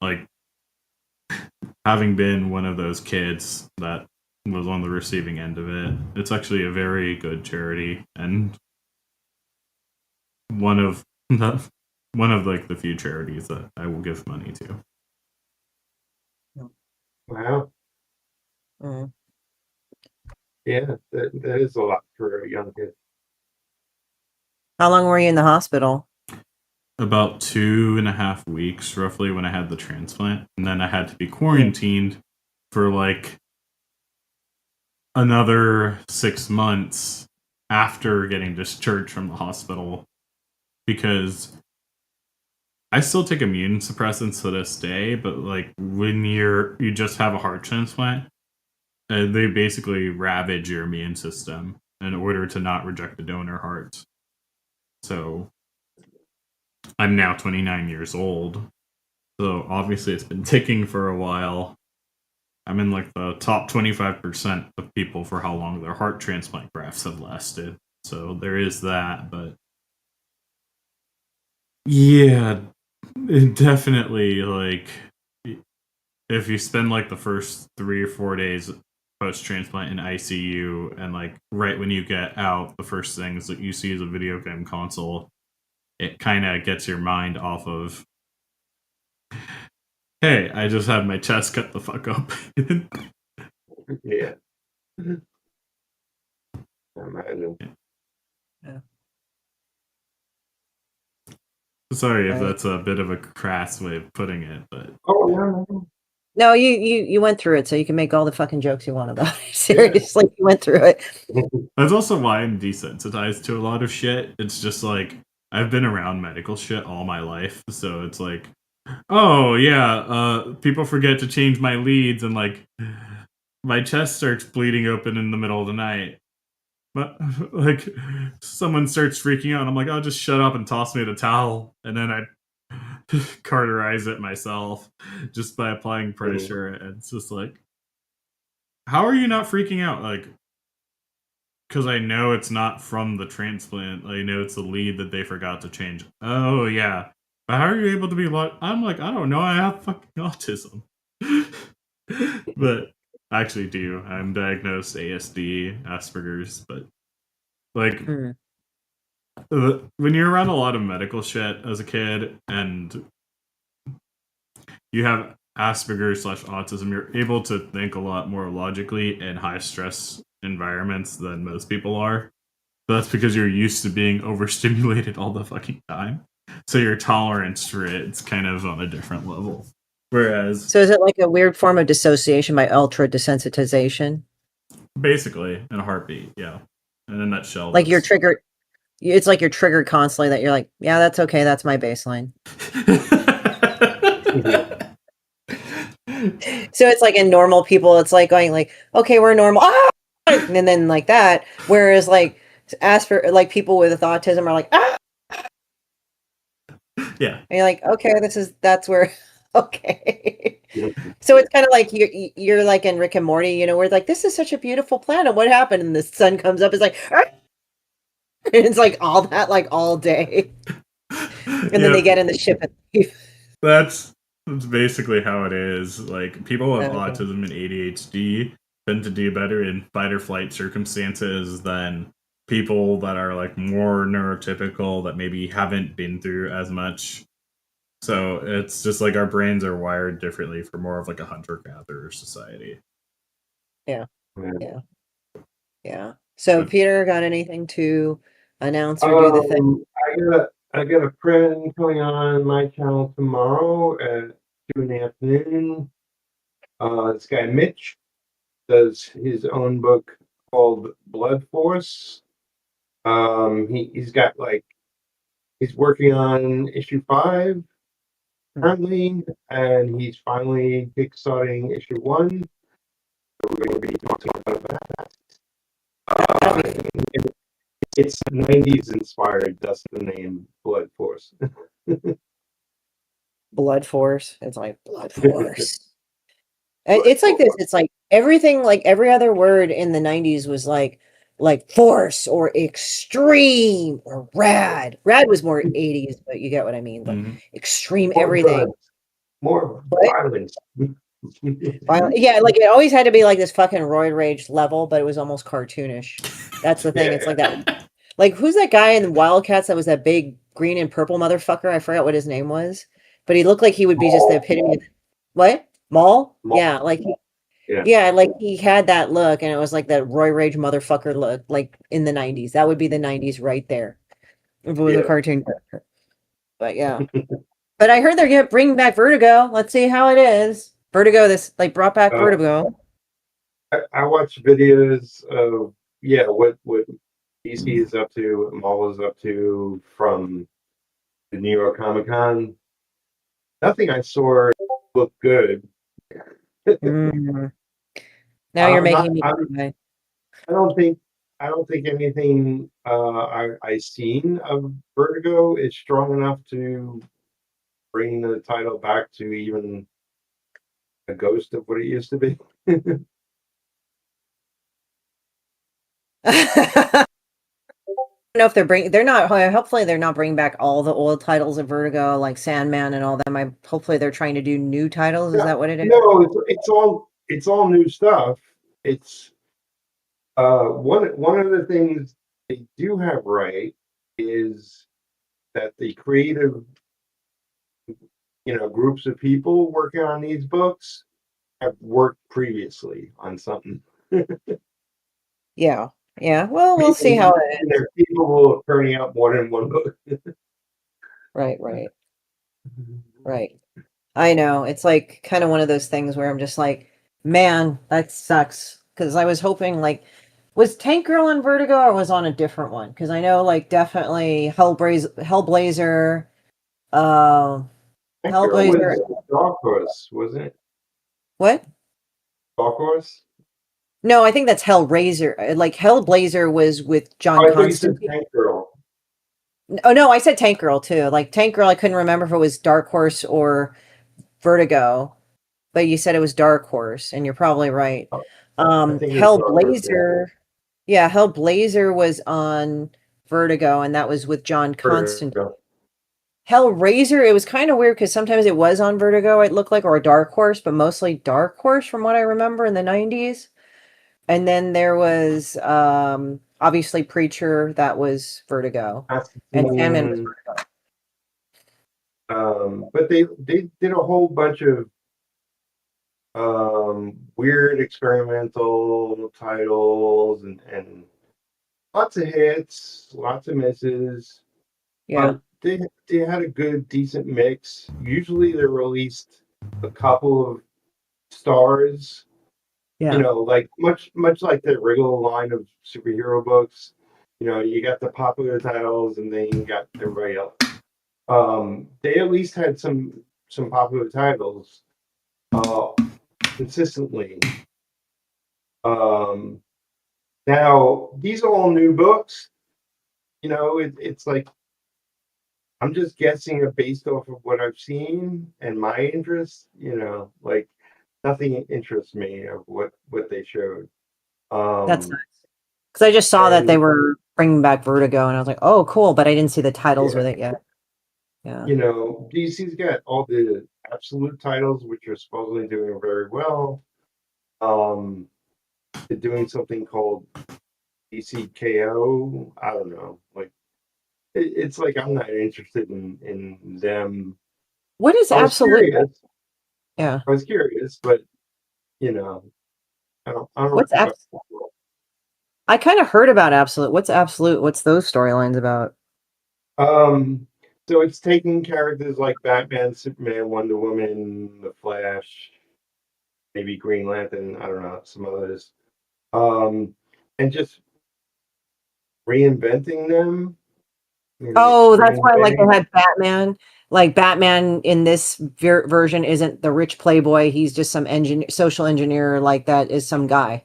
Like, having been one of those kids that was on the receiving end of it, it's actually a very good charity and one of the one of like the few charities that I will give money to. Wow. Mm. Yeah, that is a lot for a young kid. How long were you in the hospital? About 2.5 weeks, roughly, when I had the transplant, and then I had to be quarantined for like another 6 months after getting discharged from the hospital because I still take immune suppressants to this day, but like when you just have a heart transplant, they basically ravage your immune system in order to not reject the donor heart. So I'm now 29 years old. So obviously it's been ticking for a while. I'm in like the top 25% of people for how long their heart transplant grafts have lasted. So there is that, but yeah, definitely like if you spend like the first 3 or 4 days post transplant in ICU and like right when you get out, the first things that you see is a video game console, it kind of gets your mind off of, hey, I just had my chest cut the fuck up. Yeah. Imagine. Yeah. Sorry if Right. that's a bit of a crass way of putting it, but Oh no. No, you went through it, so you can make all the fucking jokes you want about it. Seriously, you went through it. that's also why I'm desensitized to a lot of shit. It's just like I've been around medical shit all my life, so it's like, oh yeah, people forget to change my leads, and like my chest starts bleeding open in the middle of the night. But like someone starts freaking out, I'm like, oh, just shut up and toss me the towel, and then I carterize it myself just by applying pressure. And it's just like, how are you not freaking out? Like, because I know it's not from the transplant. I know it's the lead that they forgot to change. Oh yeah, but how are you able to be? I'm like, I don't know. I have fucking autism. But I actually do. I'm diagnosed ASD, Asperger's, but like Mm. when you're around a lot of medical shit as a kid and you have Asperger's/autism, you're able to think a lot more logically in high stress environments than most people are. But that's because you're used to being overstimulated all the fucking time. So your tolerance for it's kind of on a different level. Whereas So is it like a weird form of dissociation by ultra desensitization? basically in a heartbeat, yeah. In a nutshell, Like you're triggered. It's like you're triggered constantly. That you're like, yeah, that's okay. That's my baseline. So it's like in normal people, it's like going like, okay, we're normal, and then like that. Whereas like like people with autism are like, yeah. and you're like, okay, that's where, okay. So it's kind of like you're like in Rick and Morty, you know, where like this is such a beautiful planet. What happened? And the sun comes up, it's like, and it's like all that like all day, and then they get in the ship and leave. That's basically how it is. Like people with Okay. autism and ADHD tend to do better in fight or flight circumstances than people that are like more neurotypical that maybe haven't been through as much. So it's just like our brains are wired differently for more of like a hunter gatherer society. Yeah. Yeah. Yeah. So Peter, got anything to announce or do the thing? I got a friend coming on my channel tomorrow at 2 in the afternoon. This guy Mitch does his own book called Blood Force. He's got like he's working on issue 5 currently, and he's finally kickstarting issue 1. So we're going to be talking about that. It's 90s inspired, thus the name Blood Force. Blood Force. It's like Blood Force. It's like this. It's like everything, like every other word in the 90s was like force or extreme or rad. Rad was more 80s, but you get what I mean. Like extreme everything. More violence. Yeah, like it always had to be like this fucking roid rage level, but it was almost cartoonish. That's the thing. It's like that. Like who's that guy in Wildcats that was that big green and purple motherfucker? I forgot what his name was, but he looked like he would be just the epitome of what? Maul? Yeah, like yeah, like he had that look, and it was like that Roy Rage motherfucker look, like in the 90s. That would be the 90s right there. If it was a cartoon character. But yeah. But I heard they're gonna bring back Vertigo. Let's see how it is. Vertigo, this like brought back Vertigo. I watch videos of what DC is up to, what Marvel is up to from the New York Comic Con. nothing I saw looked good. Mm. Now you're I'm not. making me I'm, cry. I don't think. I don't think anything I seen of Vertigo is strong enough to bring the title back to even a ghost of what it used to be. I don't know if they're not, hopefully they're not bringing back all the old titles of Vertigo, like Sandman and all them. Hopefully they're trying to do new titles. Is that what it is? No, it's all new stuff. It's one of the things they do have right is that the creative, groups of people working on these books have worked previously on something. Yeah. Yeah. Well, we'll see how Meaning it is. they're capable of turning out more than one book. Right, right, right. I know. It's like kind of one of those things where I'm just like, man, that sucks. Because I was hoping, like, was Tank Girl on Vertigo or was on a different one? Because I know, like, definitely Hellblazer, uh, That girl Hellblazer. was Dark Horse, wasn't it? What? Dark Horse? No, I think that's Hellraiser. Like, Hellblazer was with John Oh, I thought you said Constantine. Tank Girl. Oh no, I said Tank Girl too. Like Tank Girl, I couldn't remember if it was Dark Horse or Vertigo, but you said it was Dark Horse, and you're probably right. Oh, I think it was Dark Horse. Yeah. Hellblazer, yeah, Hellblazer was on Vertigo, and that was with John Constantine. Vertigo. Hellraiser, it was kind of weird because sometimes it was on Vertigo, it looked like, or a Dark Horse, but mostly Dark Horse from what I remember in the 90s. And then there was obviously Preacher, that was Vertigo. And Sandman was Constantine. Vertigo. But they did a whole bunch of weird experimental titles and lots of hits, lots of misses. Yeah. But they had a good, decent mix. Usually they released a couple of stars, Yeah. like much like the regular line of superhero books. You got the popular titles and then you got everybody else. They at least had some popular titles consistently. Um, Now these are all new books. It's like I'm just guessing based off of what I've seen and my interest. Like nothing interests me of what they showed. That's Um, nice. Because I just saw that they and were bringing back Vertigo, and I was like, oh, cool, but I didn't see the titles yeah, with it yet. Yeah. DC's got all the absolute titles, which are supposedly doing very well. Um, they're doing something called DCKO. I don't know. Like it's like I'm not interested in them. What is I was Absolute? curious. Yeah. But you know, I don't What's keep up. Absolute? I kind of heard about Absolute. What's Absolute? What's those storylines about? Um, so it's taking characters like Batman, Superman, Wonder Woman, The Flash, maybe Green Lantern. I don't know, some others, um, and just reinventing them. Oh, that's why, like, they Reinventing. had Batman. Like, Batman in this version isn't the rich playboy. He's just some social engineer, like, that is some guy.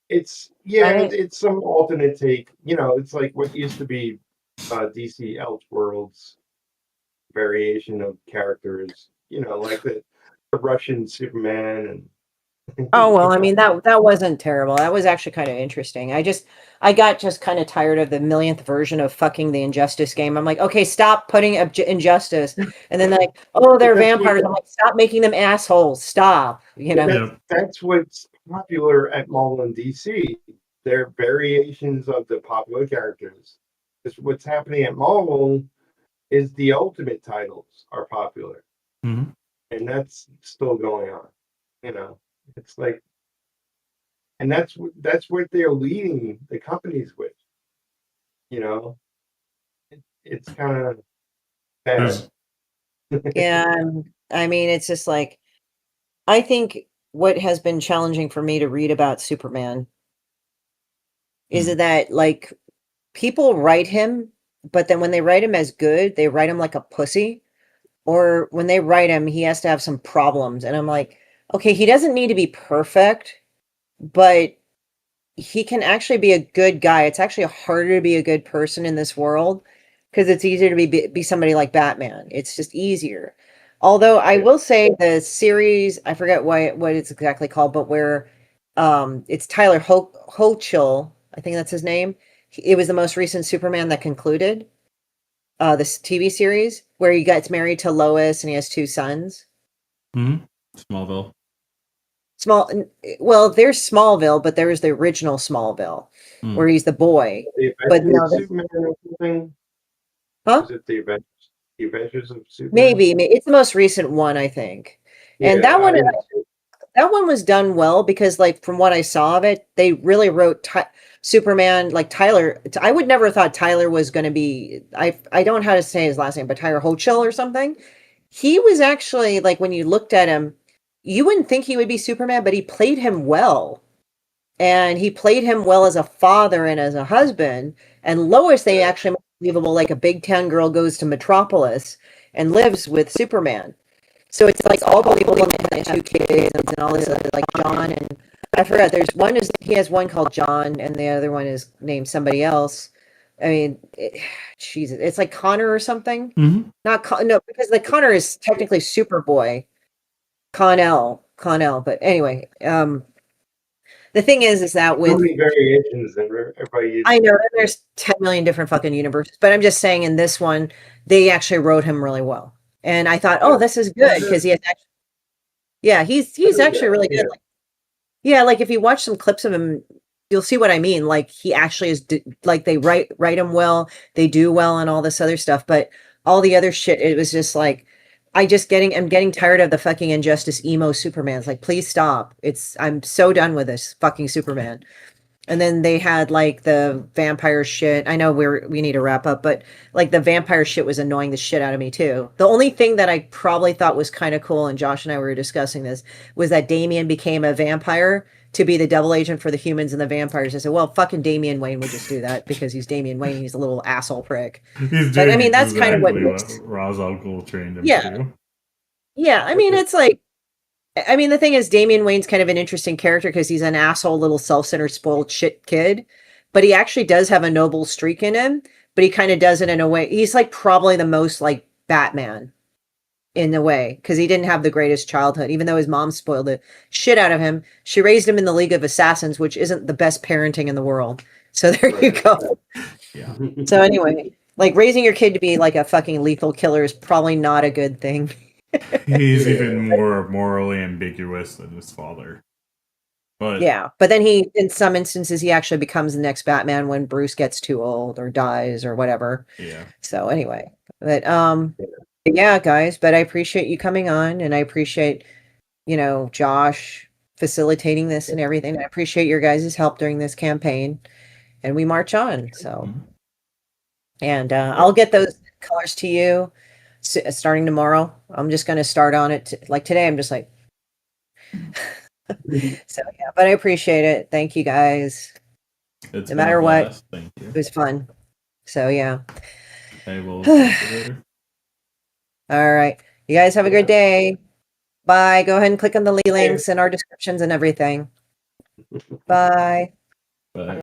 It's Right? it's some alternate take. It's like what used to be DC Elseworlds variation of characters. Like the Russian Superman and Oh, well, I mean, that wasn't terrible. That was actually kind of interesting. I got just kind of tired of the millionth version of fucking the Injustice game. I'm like, okay, stop putting up Injustice. And then they're like, oh, but they're vampires. I'm like, stop making them assholes. Stop. Yep. that's what's popular at Marvel and DC. They're variations of the popular characters. Because what's happening at Marvel is the ultimate titles are popular, Mhm. and that's still going on. It's like, and that's what they're leading the companies with. You know, it's kind of bad. There's Yeah. I mean, it's just like, I think what has been challenging for me to read about Superman is mm, that, like, people write him, but then when they write him as good, they write him like a pussy. or when they write him, he has to have some problems. And I'm like, okay, he doesn't need to be perfect, but he can actually be a good guy. It's actually harder to be a good person in this world because it's easier to be somebody like Batman. It's just easier. Although I will say the series, I forget what it's exactly called, but where it's Tyler Hochul, I think that's his name. It was the most recent Superman that concluded this TV series where he gets married to Lois and he has 2 sons. Smallville. Well, there's Smallville, but there was the original Smallville where he's the boy. But no, Superman or something? huh? Is it the Adventures of Superman? Maybe it's the most recent one, I think. And that one was done well because, like, from what I saw of it, they really wrote Superman like Tyler. I would never have thought Tyler was going to be. I don't know how to say his last name, but Tyler Hochul or something. He was actually, like, when you looked at him, you wouldn't think he would be Superman, but he played him well. And he played him well as a father and as a husband. And Lois, they actually made believable, like a big town girl goes to Metropolis and lives with Superman. So it's like all believable in the 2 kids and all this other, like John, and I forgot. There's one he has one called John, and the other one is named somebody else. I mean, Jesus, it's like Connor or something. Not no, because the Connor is technically Superboy. Connell. But anyway, the thing is that with so many variations and everybody. I know there's 10 million different fucking universes, but I'm just saying in this one, they actually wrote him really well. And I thought, oh, this is good because he has actually, yeah, he's actually really good. Yeah, like if you watch some clips of him, you'll see what I mean. Like he actually is like they write him well, they do well and all this other stuff, but all the other shit, it was just like I'm getting tired of the fucking Injustice emo Supermans. Like, please stop. I'm so done with this fucking Superman. And then they had like the vampire shit. I know we need to wrap up, but like the vampire shit was annoying the shit out of me too. The only thing that I probably thought was kind of cool, and Josh and I were discussing this, was that Damian became a vampire to be the double agent for the humans and the vampires. I said, well, fucking Damian Wayne would just do that because he's Damian Wayne. He's a little asshole prick. But I mean, that's kind of what Ra's al Ghul trained him yeah. to. Yeah, I mean, it's like, I mean, the thing is, Damian Wayne's kind of an interesting character because he's an asshole, little self-centered, spoiled shit kid, but he actually does have a noble streak in him, but he kind of does it in a way. He's like probably the most like Batman in a way because he didn't have the greatest childhood, even though his mom spoiled the shit out of him. She raised him in the League of Assassins, which isn't the best parenting in the world. So there you go. Yeah. So anyway, like raising your kid to be like a fucking lethal killer is probably not a good thing. He's even more morally ambiguous than his father. But yeah, but then in some instances, he actually becomes the next Batman when Bruce gets too old or dies or whatever. Yeah. So anyway, but yeah, guys, but I appreciate you coming on, and I appreciate, Josh facilitating this and everything. I appreciate your guys' help during this campaign, and we march on. So, and I'll get those colors to you starting tomorrow. I'm just going to start on it. Like today, I'm just like, so yeah, but I appreciate it. Thank you guys. It's no matter what, thank you. It was fun. So yeah. Okay, we'll see you later. All right. You guys have a good day. Bye. Go ahead and click on the links in our descriptions and everything. Bye. Bye.